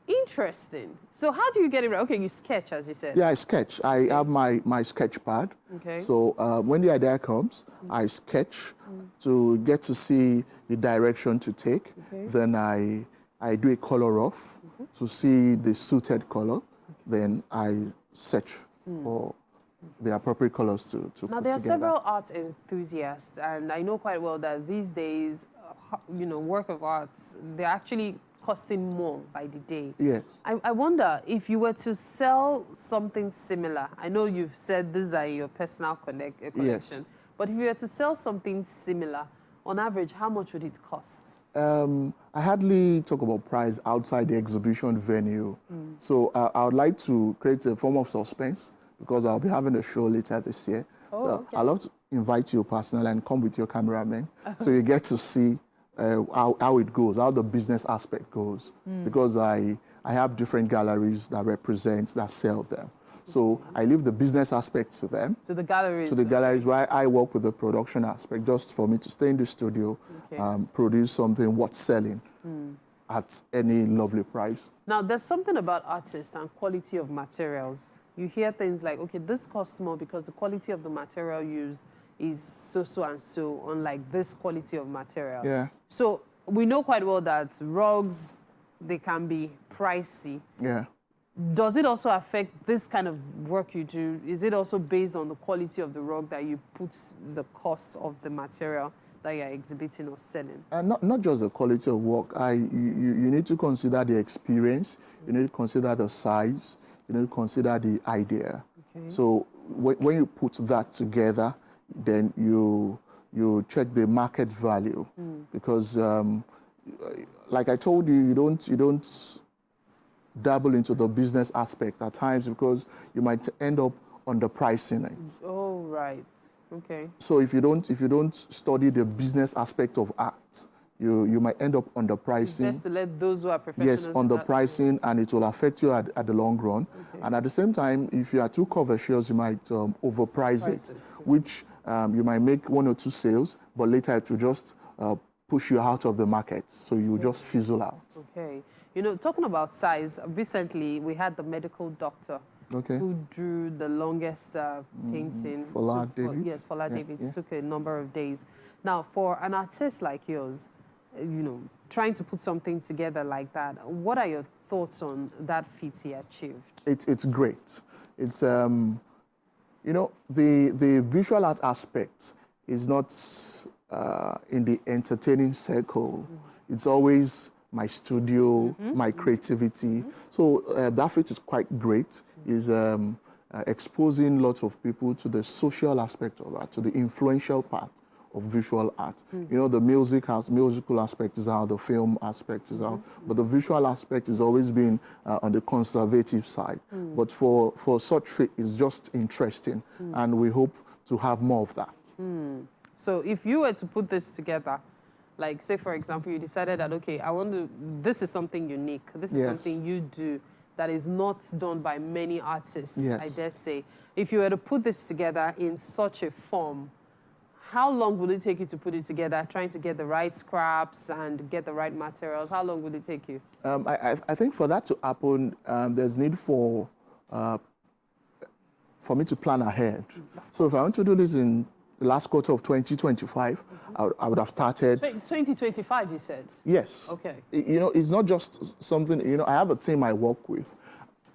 Speaker 1: Interesting. So how do you get it right? Okay, you sketch, as you said.
Speaker 5: Yeah, I sketch. I have my sketch pad.
Speaker 1: Okay.
Speaker 5: So when the idea comes, I sketch to get to see the direction to take. Then I do a color off to see the suited color. Then I search for the appropriate colors to put together.
Speaker 1: Now, there are several art enthusiasts, and I know quite well that these days, work of arts, they're actually costing more by the day.
Speaker 5: Yes.
Speaker 1: I wonder if you were to sell something similar. I know you've said these are your personal collection.
Speaker 5: Yes.
Speaker 1: But if you were to sell something similar, on average, how much would it cost?
Speaker 5: I hardly talk about price outside the exhibition venue. So I would like to create a form of suspense because I'll be having a show later this year. I'd love to invite you personally and come with your cameraman so you get to see how it goes, how the business aspect goes. Because I have different galleries that sell them. So I leave the business aspect to them.
Speaker 1: To the galleries?
Speaker 5: To the galleries where I work with the production aspect, just for me to stay in the studio, produce something worth selling at any lovely price.
Speaker 1: Now, there's something about artists and quality of materials. You hear things like, okay, this costs more because the quality of the material used is so and so on like this quality of material.
Speaker 5: Yeah.
Speaker 1: So we know quite well that rugs, they can be pricey.
Speaker 5: Yeah.
Speaker 1: Does it also affect this kind of work you do? Is it also based on the quality of the rug that you put the cost of the material that you're exhibiting or selling?
Speaker 5: Not just the quality of work. You need to consider the experience. You need to consider the size. You need to consider the idea. Okay. So when you put that together, then you check the market value. Because like I told you, you don't dabble into the business aspect at times because you might end up underpricing it.
Speaker 1: Oh, right. Okay.
Speaker 5: So if you don't study the business aspect of art, you might end up underpricing.
Speaker 1: Just to let those who are professionals.
Speaker 5: Yes, underpricing, and it will affect you at the long run. Okay. And at the same time, if you are too covetous, you might overprice it, which you might make 1 or 2 sales, but later it will just push you out of the market. So you just fizzle out. Okay.
Speaker 1: You know, talking about size, recently we had the medical doctor who drew the longest painting.
Speaker 5: Fola David?
Speaker 1: Yes, Fola David. It took a number of days. Now, for an artist like yours, you know, trying to put something together like that, what are your thoughts on that feat he achieved?
Speaker 5: It's great. It's, you know, the visual art aspect is not in the entertaining circle. It's always my studio, my creativity. So that feat is quite great. Is exposing lots of people to the social aspect of art, to the influential part of visual art. You know, the musical aspect is out, the film aspect is out, but the visual aspect has always been on the conservative side. But for such feat, it's just interesting, and we hope to have more of that.
Speaker 1: So if you were to put this together, like say for example, you decided that, okay, this is something unique, this is something you do that is not done by many artists, I dare say. If you were to put this together in such a form, how long would it take you to put it together, trying to get the right scraps and get the right materials? How long would it take you?
Speaker 5: I think for that to happen, there's need for me to plan ahead. So if I want to do this in the last quarter of 2025, I would have started.
Speaker 1: 2025, you said?
Speaker 5: Yes.
Speaker 1: Okay.
Speaker 5: You know, it's not just something, you know, I have a team I work with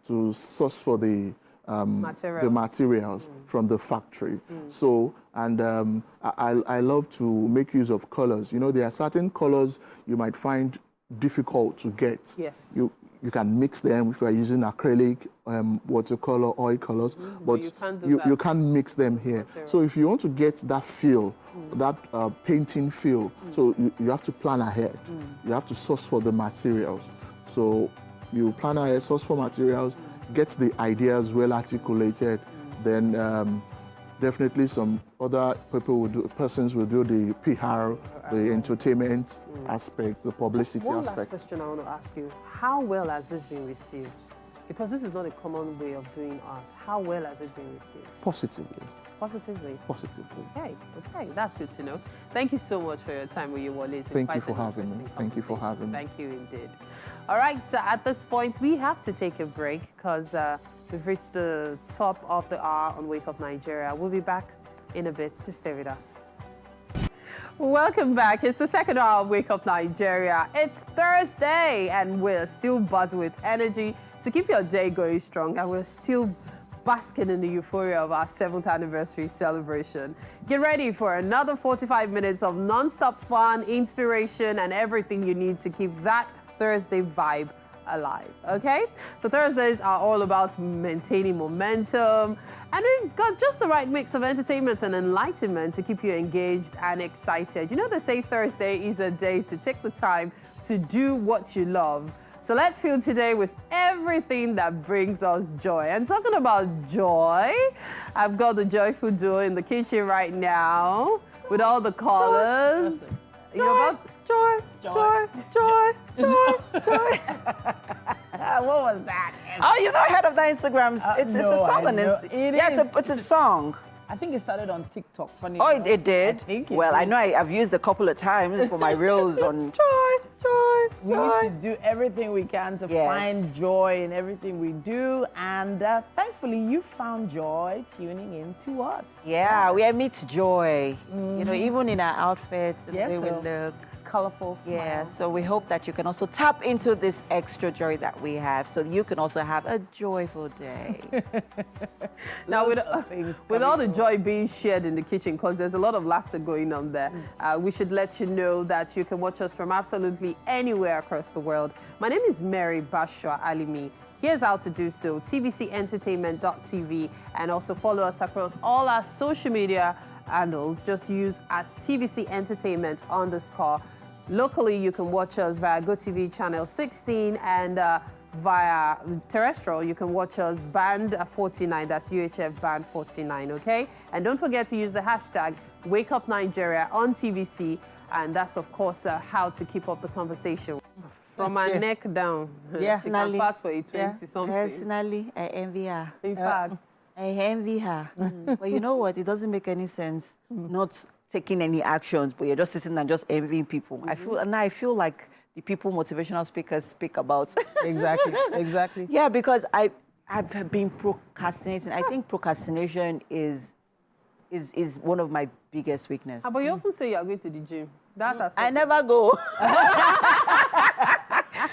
Speaker 5: to source for the materials from the factory. So, and I love to make use of colors. You know, there are certain colors you might find difficult to get.
Speaker 1: Yes.
Speaker 5: You can mix them if you are using acrylic, watercolor, oil colors, but you can't mix them here. So if you want to get that feel, that painting feel, so you have to plan ahead. You have to source for the materials. So you plan ahead, source for materials, get the ideas well articulated, then definitely some other persons will do the PR, the entertainment aspect, the publicity aspect.
Speaker 1: One last question I want to ask you. How well has this been received? Because this is not a common way of doing art. How well has it been received?
Speaker 5: Positively.
Speaker 1: Positively?
Speaker 5: Positively.
Speaker 1: Okay, that's good to know. Thank you so much for your time with you, Wale.
Speaker 5: Thank you for having me. Thank you for having me.
Speaker 1: Thank you indeed. All right, so at this point, we have to take a break because we've reached the top of the hour on Wake Up Nigeria. We'll be back in a bit, so stay with us. Welcome back. It's the second hour of Wake Up Nigeria. It's Thursday and we're still buzzing with energy to keep your day going strong, and we're still basking in the euphoria of our 7th anniversary celebration. Get ready for another 45 minutes of non-stop fun, inspiration, and everything you need to keep that Thursday vibe alive, okay? So Thursdays are all about maintaining momentum, and we've got just the right mix of entertainment and enlightenment to keep you engaged and excited. You know, they say Thursday is a day to take the time to do what you love. So let's feel today with everything that brings us joy. And talking about joy, I've got the joyful duo in the kitchen right now with all the colors.
Speaker 4: Joy, joy, joy, joy, joy, joy.
Speaker 2: What was that?
Speaker 4: Oh, you've not heard of that Instagram? It's a song. It's a song.
Speaker 2: I think it started on TikTok. Funny.
Speaker 4: Oh, it did?
Speaker 2: I think
Speaker 4: I know I've used a couple of times for my reels on joy, joy,
Speaker 2: We need to do everything we can to find joy in everything we do. And thankfully, you found joy tuning in to us.
Speaker 4: Yeah, we meet joy. You know, even in our outfits, the way we look.
Speaker 2: Colorful smile.
Speaker 4: Yeah, so we hope that you can also tap into this extra joy that we have so you can also have a joyful day.
Speaker 1: Now, with all the joy being shared in the kitchen, because there's a lot of laughter going on there, we should let you know that you can watch us from absolutely anywhere across the world. My name is Mary Bashwa Alimi. Here's how to do so: tvcentertainment.tv, and also follow us across all our social media handles. Just use @tvcentertainment_. Locally, you can watch us via GOTV channel 16, and via terrestrial, you can watch us band 49, that's UHF band 49, okay? And don't forget to use the hashtag #WakeUpNigeria on TVC, and that's, of course, how to keep up the conversation. From my neck down, she can pass for a 20-something.
Speaker 4: Personally, I envy her.
Speaker 1: In fact,
Speaker 4: I envy her. But you know what? It doesn't make any sense not taking any actions, but you're just sitting and just envying people. I feel like the people motivational speakers speak about.
Speaker 2: Exactly.
Speaker 4: Yeah, because I've been procrastinating. I think procrastination is one of my biggest weaknesses.
Speaker 1: but you often say you're going to the gym.
Speaker 4: I never go.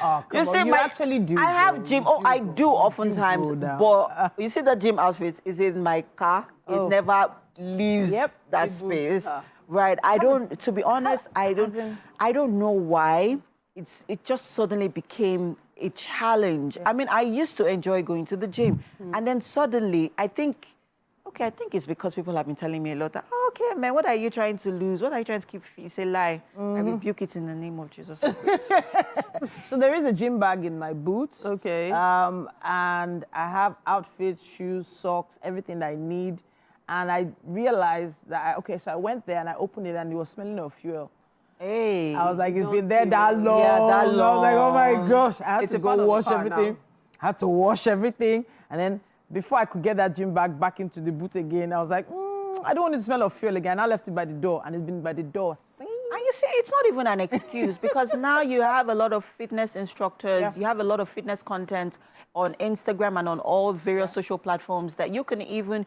Speaker 2: Oh, you see, you actually do.
Speaker 4: I have gym. Oh, I do oftentimes. But you see, the gym outfit is in my car. It never leaves that space. Right. I don't. To be honest, I don't know why. It just suddenly became a challenge. I mean, I used to enjoy going to the gym, and then suddenly I think it's because people have been telling me a lot that, okay, man, what are you trying to lose? What are you trying to keep fit? It's a lie. I rebuke it in the name of Jesus.
Speaker 2: So there is a gym bag in my boot.
Speaker 1: Okay.
Speaker 2: And I have outfits, shoes, socks, everything that I need. And I realized that, so I went there and I opened it and it was smelling of fuel.
Speaker 4: Hey.
Speaker 2: I was like, it's been there that long.
Speaker 4: Yeah, that long.
Speaker 2: I was like, oh my gosh. I had to go wash everything.
Speaker 1: Now.
Speaker 2: I had to wash everything. And then before I could get that gym bag back into the boot again, I was like, I don't want the smell of fuel again. I left it by the door, and it's been by the door.
Speaker 4: And you see, it's not even an excuse because now you have a lot of fitness instructors, you have a lot of fitness content on Instagram and on all various social platforms that you can even,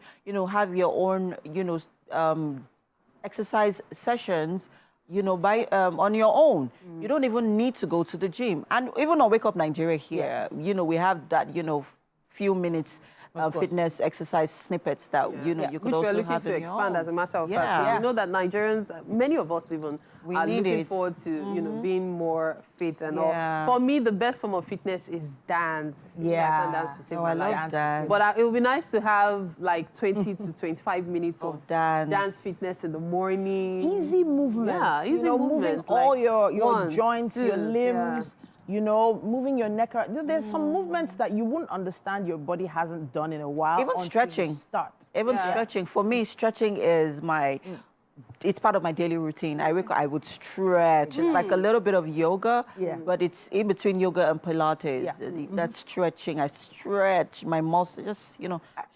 Speaker 4: have your own, exercise sessions, on your own. You don't even need to go to the gym. And even on Wake Up Nigeria here, we have that, few minutes fitness exercise snippets that you could also have.
Speaker 1: Which we're looking to expand, as a matter of fact.
Speaker 4: Yeah.
Speaker 1: We know that Nigerians, many of us even, are looking forward to being more fit and all. For me, the best form of fitness is dance. I can dance to save my life.
Speaker 4: I love dance.
Speaker 1: But it would be nice to have like 20 to 25 minutes of dance fitness in the morning.
Speaker 2: Easy movement.
Speaker 1: Yeah, easy movement.
Speaker 2: Moving all your joints, your limbs. Moving your neck around. There's some movements that you wouldn't understand your body hasn't done in a while.
Speaker 4: Even stretching. Even stretching. For me, stretching is it's part of my daily routine. I would stretch. It's like a little bit of yoga, but it's in between yoga and Pilates. That's stretching. I stretch my muscles, just,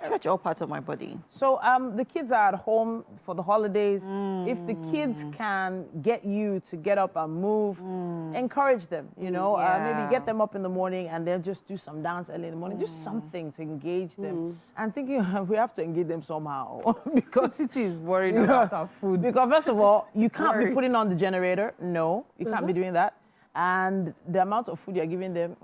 Speaker 4: stretch all parts of my body.
Speaker 2: So the kids are at home for the holidays. If the kids can get you to get up and move, encourage them, maybe get them up in the morning and then just do some dance early in the morning, just something to engage them. And thinking we have to engage them somehow because
Speaker 1: it is worried about our food.
Speaker 2: Because first of all, you can't be putting on the generator. No, you can't be doing that. And the amount of food you're giving them.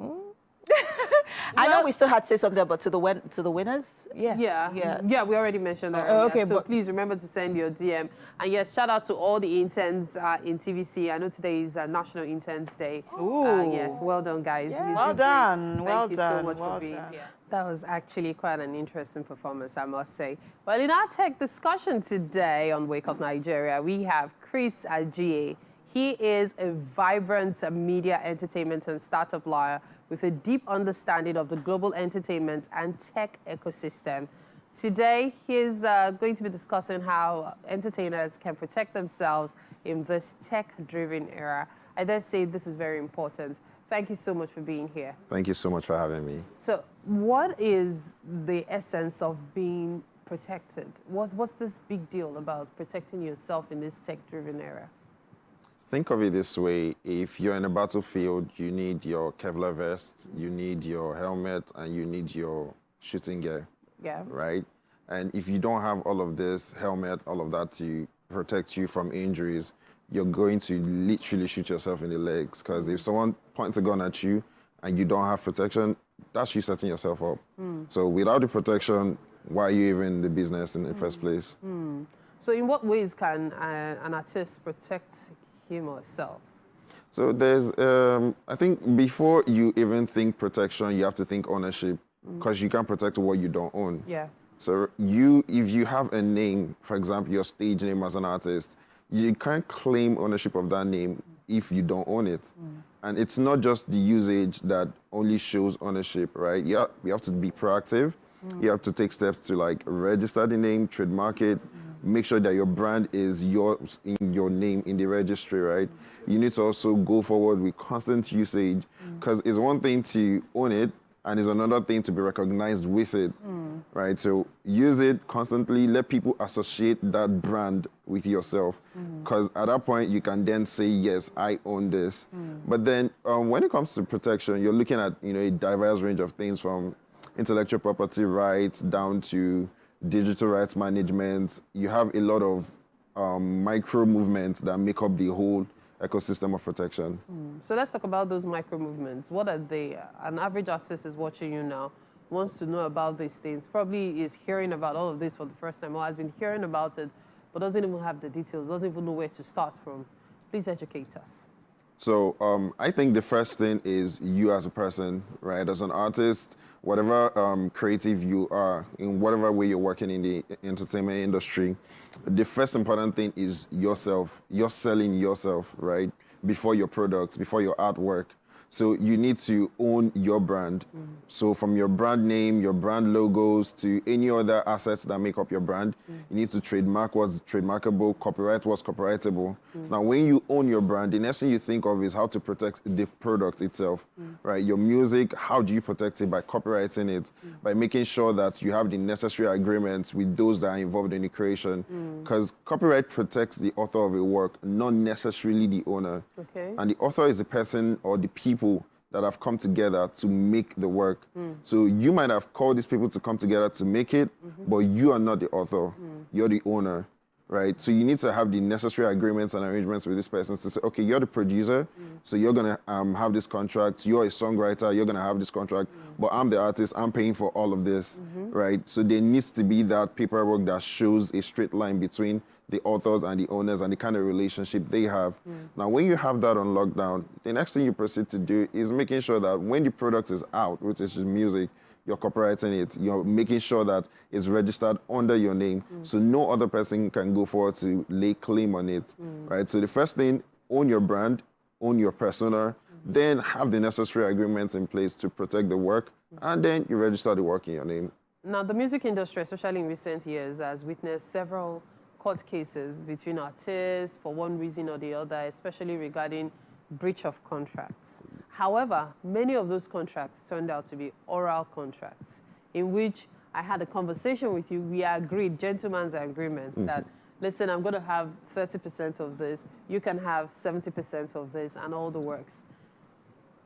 Speaker 4: I know we still had to say something about to the winners.
Speaker 2: Yes.
Speaker 1: Yeah, we already mentioned that. Okay, so please remember to send your DM. And yes, shout out to all the interns in TVC. I know today is National Interns Day. Yes, well done, guys.
Speaker 4: Yeah. Well done.
Speaker 1: Thank you so much for being here. That was actually quite an interesting performance, I must say. Well, in our tech discussion today on Wake Up Nigeria, we have Chris Ajie. He is a vibrant media, entertainment, and startup lawyer with a deep understanding of the global entertainment and tech ecosystem. Today, he's going to be discussing how entertainers can protect themselves in this tech-driven era. I dare say this is very important. Thank you so much for being here.
Speaker 6: Thank you so much for having me.
Speaker 1: So what is the essence of being protected? What's this big deal about protecting yourself in this tech-driven era?
Speaker 6: Think of it this way. If you're in a battlefield, you need your Kevlar vest, you need your helmet, and you need your shooting gear.
Speaker 1: Yeah.
Speaker 6: Right? And if you don't have all of this, helmet, all of that to protect you from injuries, you're going to literally shoot yourself in the legs. Because if someone points a gun at you and you don't have protection, that's you setting yourself up. So without the protection, why are you even in the business in the first place?
Speaker 1: So in what ways can an artist protect him or herself?
Speaker 6: So there's, I think before you even think protection, you have to think ownership, because you can't protect what you don't own.
Speaker 1: Yeah.
Speaker 6: So if you have a name, for example, your stage name as an artist, you can't claim ownership of that name if you don't own it. And it's not just the usage that only shows ownership, right? You have to be proactive. You have to take steps to like register the name, trademark it, make sure that your brand is yours in your name in the registry, right? You need to also go forward with constant usage, because it's one thing to own it and it's another thing to be recognized with it, right? So use it constantly, let people associate that brand with yourself, because at that point you can then say, yes, I own this. But then when it comes to protection, you're looking at a diverse range of things, from intellectual property rights down to digital rights management. You have a lot of micro movements that make up the whole ecosystem of protection.
Speaker 1: So let's talk about those micro movements. What are they? An average artist is watching you now, wants to know about these things, probably is hearing about all of this for the first time, or has been hearing about it, but doesn't even have the details, doesn't even know where to start from. Please educate us. So
Speaker 6: I think the first thing is you as a person, right? As an artist, whatever creative you are, in whatever way you're working in the entertainment industry, the first important thing is yourself. You're selling yourself, right? Before your products, before your artwork. So you need to own your brand. So from your brand name, your brand logos, to any other assets that make up your brand, you need to trademark what's trademarkable, copyright what's copyrightable. Now, when you own your brand, the next thing you think of is how to protect the product itself, right? Your music, how do you protect it? By copywriting it, by making sure that you have the necessary agreements with those that are involved in the creation. Because copyright protects the author of a work, not necessarily the owner.
Speaker 1: Okay.
Speaker 6: And the author is the person or the people that have come together to make the work. So you might have called these people to come together to make it, but you are not the author. You're the owner, right? So you need to have the necessary agreements and arrangements with this person to say, okay, you're the producer, so you're gonna have this contract. You're a songwriter, you're gonna have this contract, but I'm the artist, I'm paying for all of this, right? So there needs to be that paperwork that shows a straight line between the authors and the owners and the kind of relationship they have. Now, when you have that on lockdown, the next thing you proceed to do is making sure that when the product is out, which is just music, you're copywriting it, you're making sure that it's registered under your name, so no other person can go forward to lay claim on it, right? So the first thing, own your brand, own your persona, then have the necessary agreements in place to protect the work, and then you register the work in your name.
Speaker 1: Now, the music industry, especially in recent years, has witnessed several court cases between artists for one reason or the other, especially regarding breach of contracts. However, many of those contracts turned out to be oral contracts in which I had a conversation with you. We agreed, gentlemen's agreements, that, listen, I'm going to have 30% of this, you can have 70% of this, and all the works.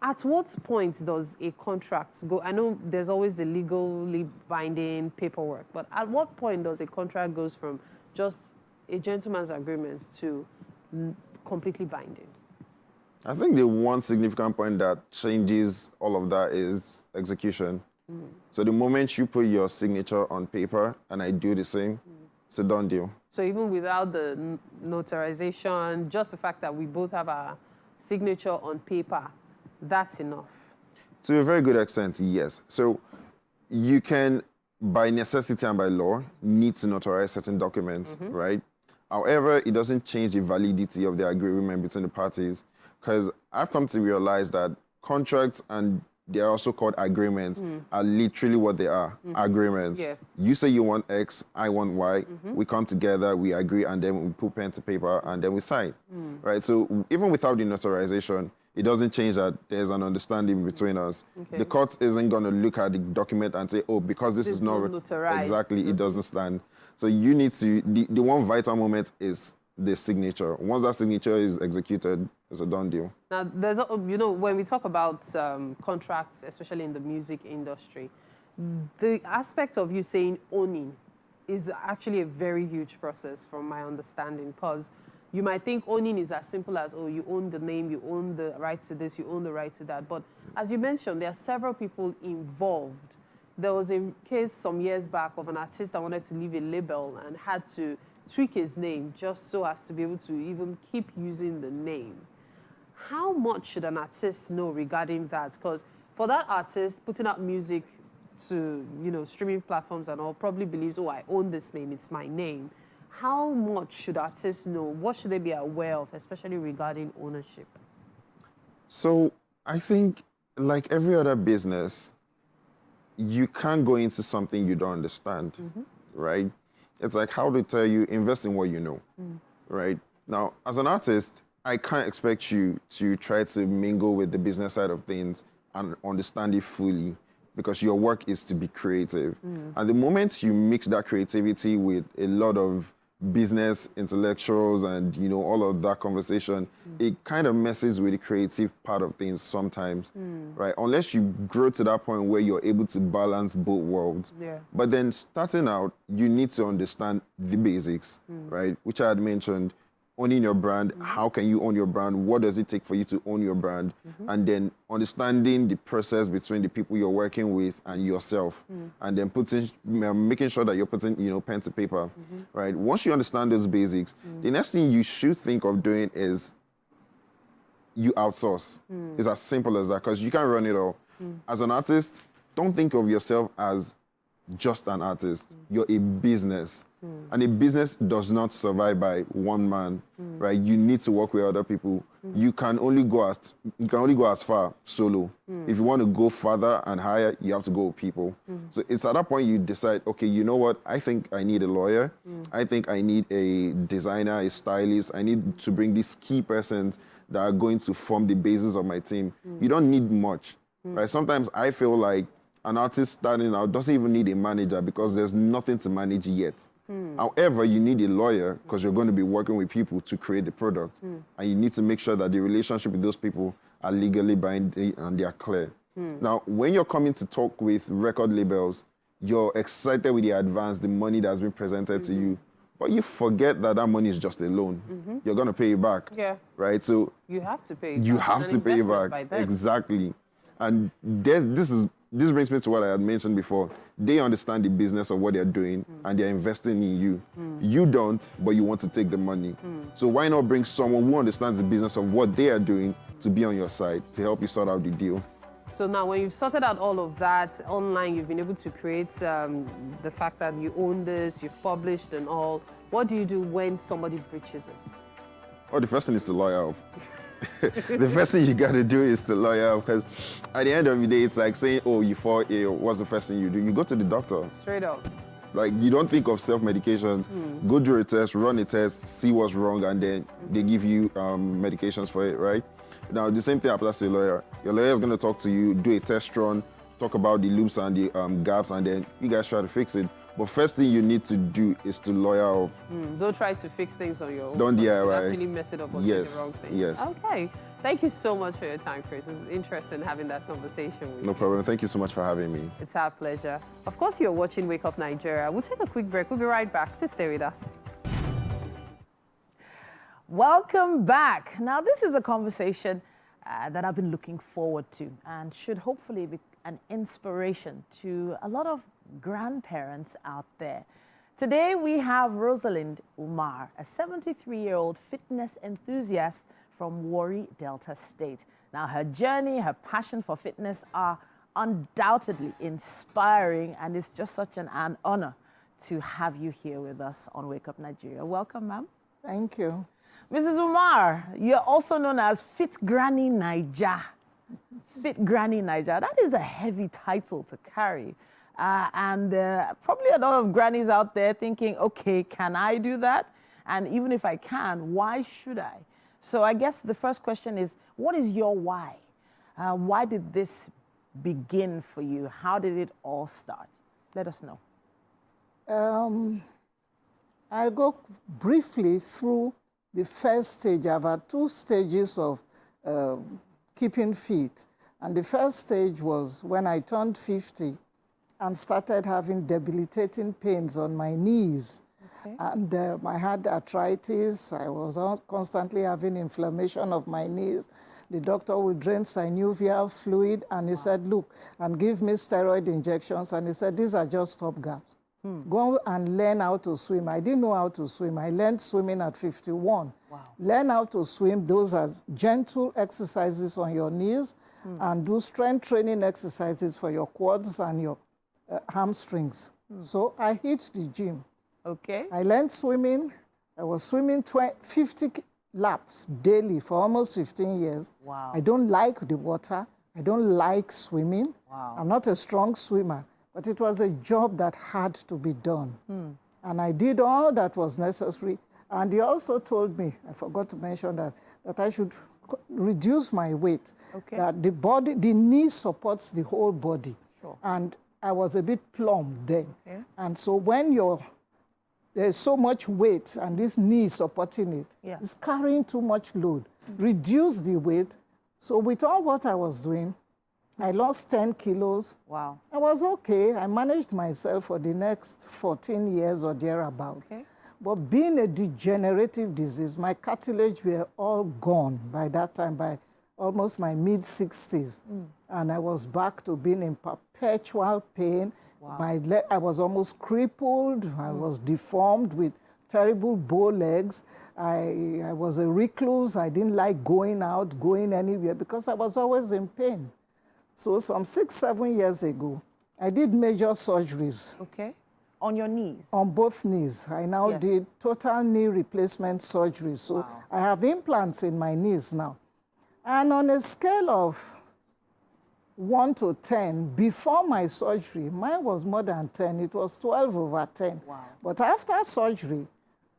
Speaker 1: At what point does a contract go? I know there's always the legally binding paperwork, but at what point does a contract goes from just a gentleman's agreement to completely binding?
Speaker 6: I think the one significant point that changes all of that is execution. So the moment you put your signature on paper and I do the same, it's a done deal.
Speaker 1: So even without the notarization, just the fact that we both have our signature on paper, that's enough?
Speaker 6: To a very good extent, yes. So you can, by necessity and by law, need to notarize certain documents, right? However, it doesn't change the validity of the agreement between the parties, because I've come to realize that contracts, and they're also called agreements, are literally what they are, agreements.
Speaker 1: Yes.
Speaker 6: You say you want X, I want Y, we come together, we agree, and then we put pen to paper, and then we sign, right? So even without the notarization, it doesn't change that there's an understanding between us.
Speaker 1: Okay.
Speaker 6: The court isn't going to look at the document and say, oh, because this is not
Speaker 1: notarized.
Speaker 6: Exactly, it doesn't stand. So you need to, the one vital moment is the signature. Once that signature is executed, it's a done deal.
Speaker 1: Now, there's, when we talk about contracts, especially in the music industry, the aspect of you saying owning is actually a very huge process from my understanding, because you might think owning is as simple as, oh, you own the name, you own the rights to this, you own the rights to that. But as you mentioned, there are several people involved. There was a case some years back of an artist that wanted to leave a label and had to tweak his name just so as to be able to even keep using the name. How much should an artist know regarding that? Because for that artist, putting out music to, streaming platforms and all, probably believes, oh, I own this name, it's my name. How much should artists know? What should they be aware of, especially regarding ownership?
Speaker 6: So I think, like every other business, you can't go into something you don't understand, right? It's like, how they tell you, invest in what you know, right? Now, as an artist, I can't expect you to try to mingle with the business side of things and understand it fully, because your work is to be creative. And the moment you mix that creativity with a lot of business intellectuals and all of that conversation, it kind of messes with the creative part of things sometimes, right? Unless you grow to that point where you're able to balance both worlds.
Speaker 1: Yeah.
Speaker 6: But then starting out, you need to understand the basics, right? Which I had mentioned. Owning your brand, how can you own your brand? What does it take for you to own your brand? And then understanding the process between the people you're working with and yourself. And then making sure that you're putting, pen to paper, right? Once you understand those basics, the next thing you should think of doing is you outsource. It's as simple as that, because you can't run it all. As an artist, don't think of yourself as just an artist. You're a business. And a business does not survive by one man, right? You need to work with other people. You can only go as far solo. If you want to go further and higher, you have to go with people. So it's at that point you decide, okay, you know what? I think I need a lawyer. I think I need a designer, a stylist. I need to bring these key persons that are going to form the basis of my team. You don't need much, right? Sometimes I feel like an artist starting out doesn't even need a manager because there's nothing to manage yet. However, you need a lawyer because you're going to be working with people to create the product. And you need to make sure that the relationship with those people are legally binding and they are clear. Now, when you're coming to talk with record labels, you're excited with the advance, the money that's been presented to you. But you forget that that money is just a loan. You're going to pay it back. Yeah. Right? So
Speaker 1: you have to pay it
Speaker 6: back. You have to pay it back. Exactly. And this brings me to what I had mentioned before. They understand the business of what they're doing and they're investing in you. You don't, but you want to take the money. So why not bring someone who understands the business of what they are doing to be on your side to help you sort out the deal?
Speaker 1: So now when you've sorted out all of that online, you've been able to create the fact that you own this, you've published and all. What do you do when somebody breaches it?
Speaker 6: Oh, the first thing is to lawyer up. The first thing you got to do is to lawyer up, because at the end of the day, it's like saying, oh, you fall ill. What's the first thing you do? You go to the doctor.
Speaker 1: Straight up.
Speaker 6: Like, you don't think of self-medications. Go do a test, run a test, see what's wrong, and then they give you medications for it, right? Now, the same thing applies to a lawyer. Your lawyer is going to talk to you, do a test run, talk about the loops and the gaps, and then you guys try to fix it. But first thing you need to do is to lawyer up.
Speaker 1: Don't try to fix things on your own.
Speaker 6: Don't DIY.
Speaker 1: Actually mess it up or say the wrong things.
Speaker 6: Yes.
Speaker 1: Okay. Thank you so much for your time, Chris. It's interesting having that conversation with you.
Speaker 6: No problem. Thank you so much for having me.
Speaker 1: It's our pleasure. Of course, you're watching Wake Up Nigeria. We'll take a quick break. We'll be right back. Just stay with us.
Speaker 2: Welcome back. Now, this is a conversation that I've been looking forward to and should hopefully be an inspiration to a lot of grandparents out there. Today, we have Roselind Umar, a 73-year-old fitness enthusiast from Warri, Delta State. Now, her journey, her passion for fitness are undoubtedly inspiring, and it's just such an honor to have you here with us on Wake Up Nigeria. Welcome, ma'am.
Speaker 7: Thank you.
Speaker 2: Mrs. Umar, you're also known as Fit Granny Naija. Fit Granny Naija. That is a heavy title to carry. And probably a lot of grannies out there thinking, okay, can I do that? And even if I can, why should I? So I guess the first question is, what is your why? Why did this begin for you? How did it all start? Let us know.
Speaker 7: I'll go briefly through the first stage. I've had 2 stages of keeping fit. And the first stage was when I turned 50 and started having debilitating pains on my knees. Okay. And I had arthritis. I was constantly having inflammation of my knees. The doctor would drain synovial fluid, and he said, look, and give me steroid injections. And he said, these are just stopgaps. Go and learn how to swim. I didn't know how to swim. I learned swimming at 51. Wow. Learn how to swim. Those are gentle exercises on your knees, and do strength training exercises for your quads and your hamstrings. So I hit the gym.
Speaker 2: Okay.
Speaker 7: I learned swimming. I was swimming 50 laps daily for almost 15 years.
Speaker 2: Wow.
Speaker 7: I don't like the water. I don't like swimming.
Speaker 2: Wow.
Speaker 7: I'm not a strong swimmer, but it was a job that had to be done. And I did all that was necessary. And he also told me, I forgot to mention that I should reduce my weight. Okay. That the knee supports the whole body. Sure. And I was a bit plump then. Okay. And so when there's so much weight and this knee supporting it, it's carrying too much load. Reduce the weight. So with all what I was doing, I lost 10 kilos.
Speaker 2: Wow.
Speaker 7: I was okay. I managed myself for the next 14 years or thereabout. Okay. But being a degenerative disease, my cartilage were all gone by that time, by almost my mid-60s. And I was back to being in perpetual pain. Wow. I was almost crippled. I was deformed with terrible bow legs. I was a recluse. I didn't like going out, going anywhere, because I was always in pain. So some 6-7 years ago, I did major surgeries.
Speaker 2: Okay. On your knees?
Speaker 7: On both knees. I now did total knee replacement surgery. So I have implants in my knees now. And on a scale of 1 to 10, before my surgery, mine was more than 10. It was 12/10. Wow. But after surgery,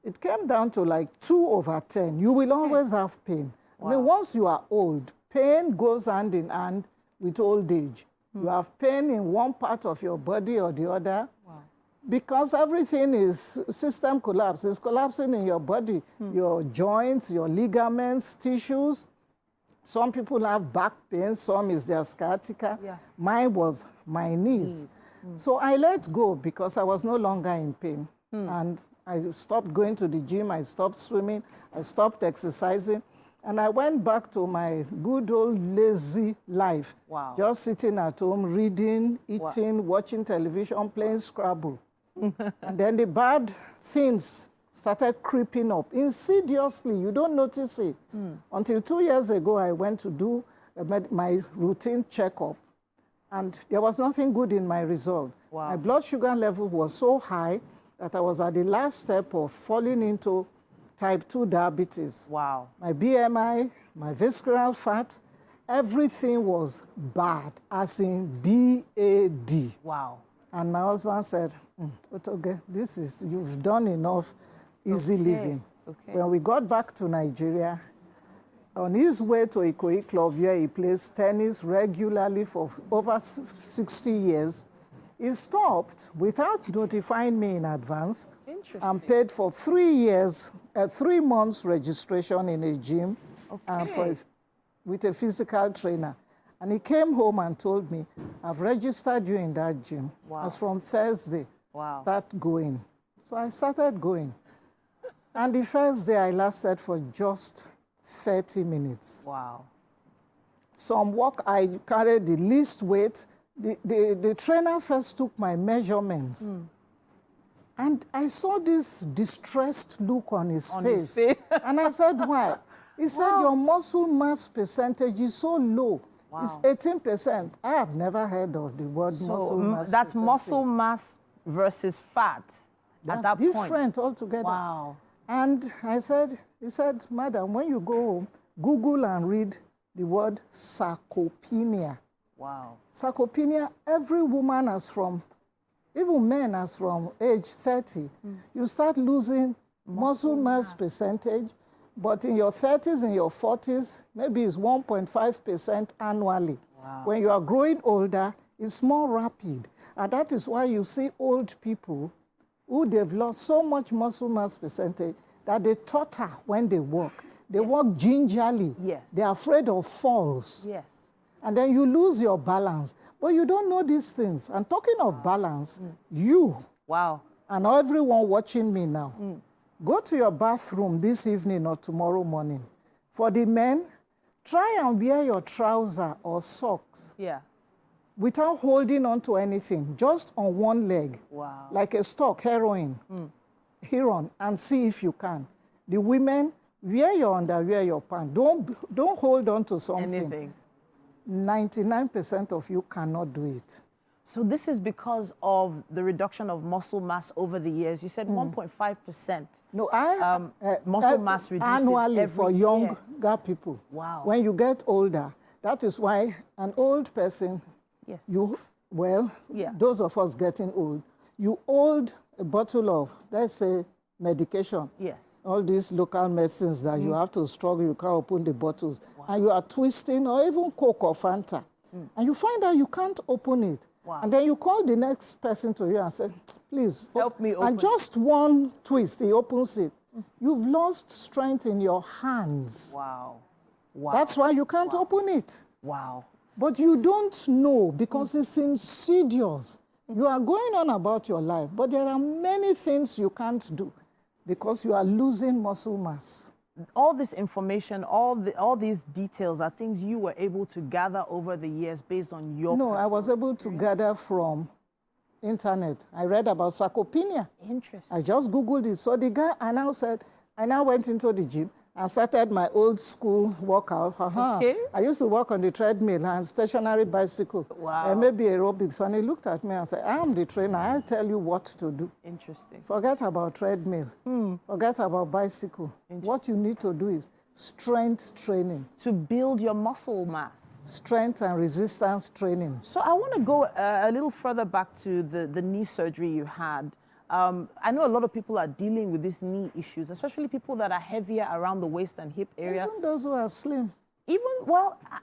Speaker 7: it came down to like 2/10. You will always have pain. Wow. I mean, once you are old, pain goes hand in hand with old age. You have pain in one part of your body or the other. Wow. Because everything is system collapse. It's collapsing in your body, your joints, your ligaments, tissues. Some people have back pain, some is their sciatica. Mine was my knees. So I let go because I was no longer in pain. And I stopped going to the gym, I stopped swimming, I stopped exercising. And I went back to my good old lazy life. Wow. Just sitting at home, reading, eating, watching television, playing Scrabble. And then the bad things started creeping up insidiously. You don't notice it. Until 2 years ago, I went to do my routine checkup, and there was nothing good in my result. Wow. My blood sugar level was so high that I was at the last step of falling into type 2 diabetes. Wow. My BMI, my visceral fat, everything was bad, as in BAD. Wow. And my husband said, okay, you've done enough easy living. Okay. When we got back to Nigeria, on his way to Ikoyi Club, where he plays tennis regularly for over 60 years, he stopped without notifying me in advance and paid for 3 months registration in a gym with a physical trainer. And he came home and told me, I've registered you in that gym. Wow. As from Thursday, start going. So I started going. And the first day I lasted for just 30 minutes. Wow. Some walk, I carried the least weight. The trainer first took my measurements. And I saw this distressed look on his face. And I said, why? He said, your muscle mass percentage is so low. Wow. It's 18%. I have never heard of the word muscle mass
Speaker 2: that's
Speaker 7: percentage.
Speaker 2: Muscle mass versus fat
Speaker 7: that's
Speaker 2: at that
Speaker 7: different
Speaker 2: point.
Speaker 7: Altogether.
Speaker 2: Wow.
Speaker 7: And he said, madam, when you go home, Google and read the word sarcopenia. Wow. Sarcopenia, every woman even men as from age 30, you start losing muscle mass percentage, but in your 30s and your 40s, maybe it's 1.5% annually. Wow. When you are growing older, it's more rapid. And that is why you see old people who they've lost so much muscle mass percentage, that they totter when they walk. They walk gingerly.
Speaker 2: Yes.
Speaker 7: They're afraid of falls.
Speaker 2: Yes.
Speaker 7: And then you lose your balance. But you don't know these things. And talking of balance, you and everyone watching me now, go to your bathroom this evening or tomorrow morning. For the men, try and wear your trouser or socks without holding on to anything, just on one leg, like a stock, heroin, and see if you can. The women, wear your underwear, your pants. Don't hold on to something.
Speaker 2: Anything.
Speaker 7: 99% of you cannot do it.
Speaker 2: So this is because of the reduction of muscle mass over the years. You said 1.5%.
Speaker 7: No,
Speaker 2: muscle mass reduces
Speaker 7: annually
Speaker 2: every
Speaker 7: for
Speaker 2: year.
Speaker 7: younger people.
Speaker 2: Wow.
Speaker 7: When you get older, that is why an old person, those of us getting old, you hold a bottle of, let's say, medication.
Speaker 2: Yes.
Speaker 7: All these local medicines that you have to struggle, you can't open the bottles. And you are twisting, or even Coke or Fanta. And you find out you can't open it.
Speaker 2: Wow.
Speaker 7: And then you call the next person to you and say, please,
Speaker 2: help me open.
Speaker 7: And just one twist, he opens it. You've lost strength in your hands.
Speaker 2: Wow.
Speaker 7: That's why you can't open it.
Speaker 2: Wow.
Speaker 7: But you don't know because it's insidious. You are going on about your life, but there are many things you can't do because you are losing muscle mass.
Speaker 2: All this information, all these details are things you were able to gather over the years based on your
Speaker 7: No, I was able to gather from internet. I read about sarcopenia.
Speaker 2: Interesting.
Speaker 7: I just Googled it. So the guy, I now went into the gym and started my old school workout.
Speaker 2: Okay.
Speaker 7: I used to walk on the treadmill and stationary bicycle.
Speaker 2: Wow.
Speaker 7: And maybe aerobics. And he looked at me and said, I am the trainer. I'll tell you what to do.
Speaker 2: Interesting.
Speaker 7: Forget about treadmill. Forget about bicycle. What you need to do is strength training.
Speaker 2: To build your muscle mass.
Speaker 7: Strength and resistance training.
Speaker 2: So I want to go a little further back to the knee surgery you had. I know a lot of people are dealing with these knee issues, especially people that are heavier around the waist and hip area.
Speaker 7: Even those who are slim.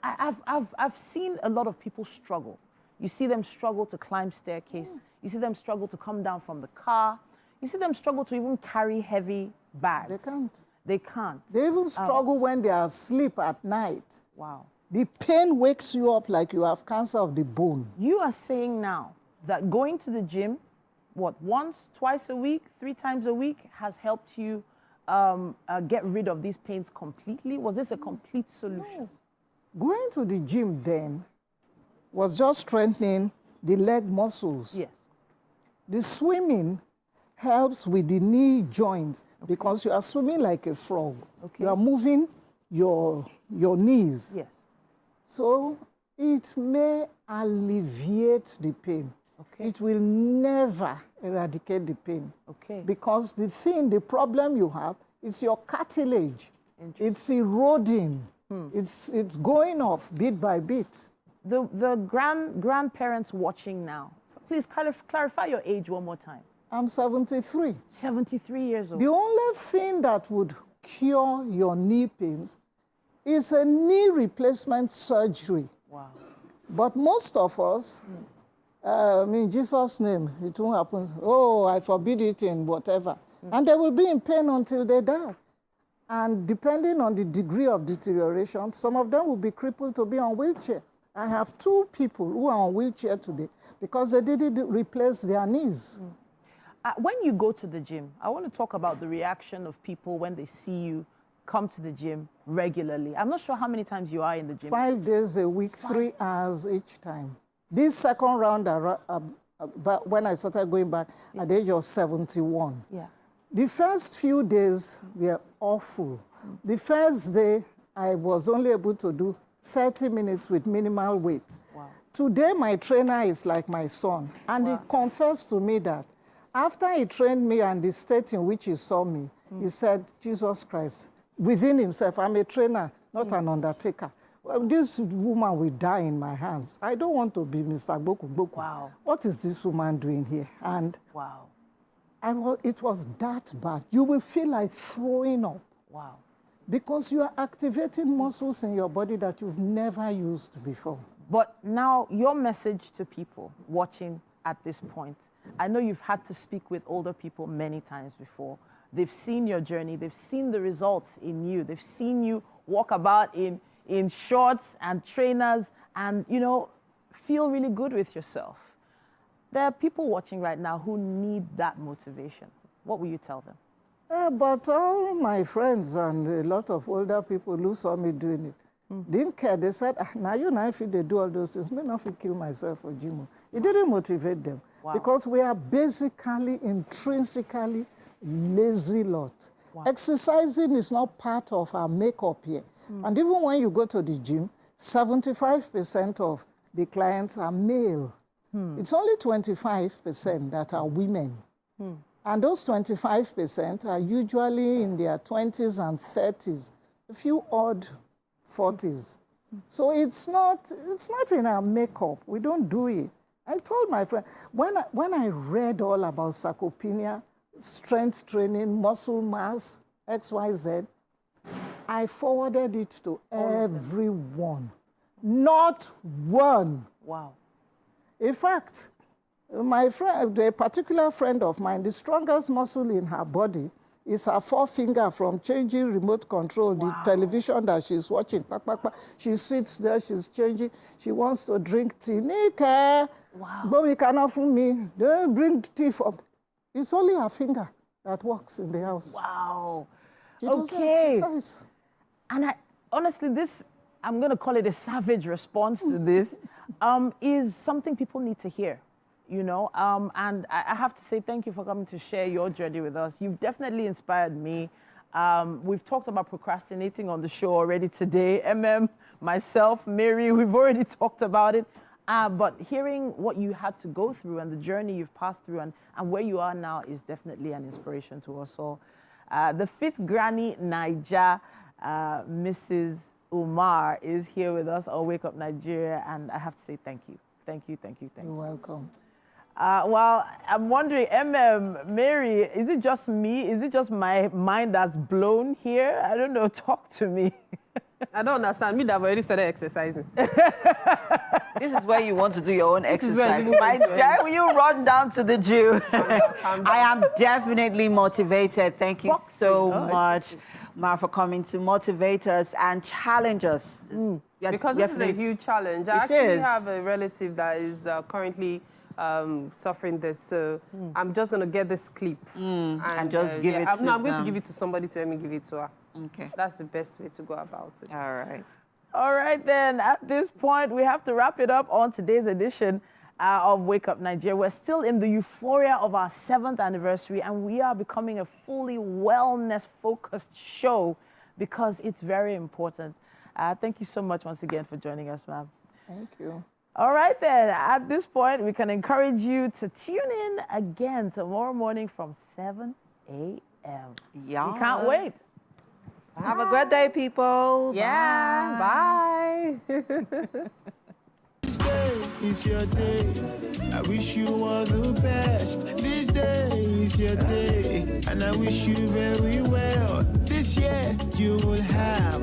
Speaker 2: I've seen a lot of people struggle. You see them struggle to climb staircase. You see them struggle to come down from the car. You see them struggle to even carry heavy bags.
Speaker 7: They can't.
Speaker 2: They can't.
Speaker 7: They even struggle when they are asleep at night.
Speaker 2: Wow.
Speaker 7: The pain wakes you up like you have cancer of the bone.
Speaker 2: You are saying now that going to the gym, once, twice a week, 3 times a week, has helped you get rid of these pains completely? Was this a complete solution?
Speaker 7: No. Going to the gym then was just strengthening the leg muscles.
Speaker 2: Yes.
Speaker 7: The swimming helps with the knee joints because you are swimming like a frog. Okay. You are moving your knees.
Speaker 2: Yes.
Speaker 7: So it may alleviate the pain.
Speaker 2: Okay.
Speaker 7: It will never eradicate the pain.
Speaker 2: Okay.
Speaker 7: Because the problem you have is your cartilage. It's eroding. It's going off bit by bit.
Speaker 2: The grandparents watching now, please clarify your age one more time.
Speaker 7: I'm 73.
Speaker 2: 73 years old.
Speaker 7: The only thing that would cure your knee pains is a knee replacement surgery.
Speaker 2: Wow.
Speaker 7: But most of us, in Jesus' name, it won't happen. Oh, I forbid it in whatever. And they will be in pain until they die. And depending on the degree of deterioration, some of them will be crippled to be on wheelchair. I have 2 people who are on wheelchair today because they didn't replace their knees.
Speaker 2: When you go to the gym, I want to talk about the reaction of people when they see you come to the gym regularly. I'm not sure how many times you are in the gym.
Speaker 7: 5 days a week, 3 hours each time. This second round, when I started going back at the age of 71, the first few days were awful. The first day, I was only able to do 30 minutes with minimal weight.
Speaker 2: Wow.
Speaker 7: Today, my trainer is like my son. And he confessed to me that after he trained me and the state in which he saw me, he said, Jesus Christ, within himself, I'm a trainer, not an undertaker. Well, this woman will die in my hands. I don't want to be Mr. Boku Boku.
Speaker 2: Wow.
Speaker 7: What is this woman doing here? And
Speaker 2: wow.
Speaker 7: It was that bad. You will feel like throwing up.
Speaker 2: Wow.
Speaker 7: Because you are activating muscles in your body that you've never used before.
Speaker 2: But now, your message to people watching at this point, I know you've had to speak with older people many times before. They've seen your journey. They've seen the results in you. They've seen you walk about in shorts and trainers and, you know, feel really good with yourself. There are people watching right now who need that motivation. What will you tell them?
Speaker 7: But all my friends and a lot of older people who saw me doing it didn't care. They said, now if they do all those things, me not kill myself for gym. It didn't motivate them.
Speaker 2: Wow.
Speaker 7: Because we are basically, intrinsically lazy lot.
Speaker 2: Wow.
Speaker 7: Exercising is not part of our makeup here. And even when you go to the gym, 75% of the clients are male. It's only 25% that are women. And those 25% are usually in their 20s and 30s, a few odd 40s. So it's not in our makeup. We don't do it. I told my friend, when I read all about sarcopenia, strength training, muscle mass, XYZ, I forwarded it to everyone. Not one.
Speaker 2: Wow.
Speaker 7: In fact, my friend, a particular friend of mine, the strongest muscle in her body is her forefinger from changing remote control, the television that she's watching. She sits there, she's changing. She wants to drink tea. Nika, but we cannot for me. Don't bring tea for. It's only her finger that works in the house.
Speaker 2: Wow.
Speaker 7: She doesn't
Speaker 2: Okay.
Speaker 7: exercise.
Speaker 2: And honestly, this, I'm going to call it a savage response to this, is something people need to hear, you know? And I have to say thank you for coming to share your journey with us. You've definitely inspired me. We've talked about procrastinating on the show already today. Myself, Mary, we've already talked about it. But hearing what you had to go through and the journey you've passed through and where you are now is definitely an inspiration to us all. The Fit Granny Naija, Mrs. Umar, is here with us on Wake Up Nigeria, and I have to say thank you. Thank you, thank you, thank you.
Speaker 7: You're welcome.
Speaker 2: Well, I'm wondering, Mary, is it just me? Is it just my mind that's blown here? I don't know. Talk to me.
Speaker 1: I don't understand. Me that I've already started exercising.
Speaker 4: This is where you want to do your own
Speaker 1: This is
Speaker 4: exercise.
Speaker 1: where
Speaker 4: My
Speaker 1: it's going to
Speaker 4: dear, will you run down to the gym? I am definitely motivated. Thank you so much, Ma, for coming to motivate us and challenge us.
Speaker 1: Because this is a huge challenge. I actually have a relative that is currently suffering this, so I'm just going to get this clip
Speaker 4: and just give it to
Speaker 1: I'm going to give it to somebody to let me give it to her.
Speaker 4: Okay.
Speaker 1: That's the best way to go about it.
Speaker 4: All right.
Speaker 2: All right, then. At this point, we have to wrap it up on today's edition of Wake Up Nigeria. We're still in the euphoria of our 7th anniversary, and we are becoming a fully wellness-focused show because it's very important. Thank you so much once again for joining us, ma'am.
Speaker 7: Thank you.
Speaker 2: All right, then. At this point, we can encourage you to tune in again tomorrow morning from 7 a.m.
Speaker 4: Yeah.
Speaker 2: We can't wait.
Speaker 4: Have a great day, people.
Speaker 1: Yeah, bye.
Speaker 8: This day is your day. I wish you all the best. This day is your day, and I wish you very well. This year you will have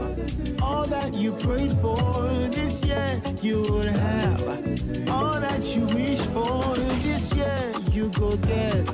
Speaker 8: all that you prayed for. This year you will have all that you wish for. This year you go get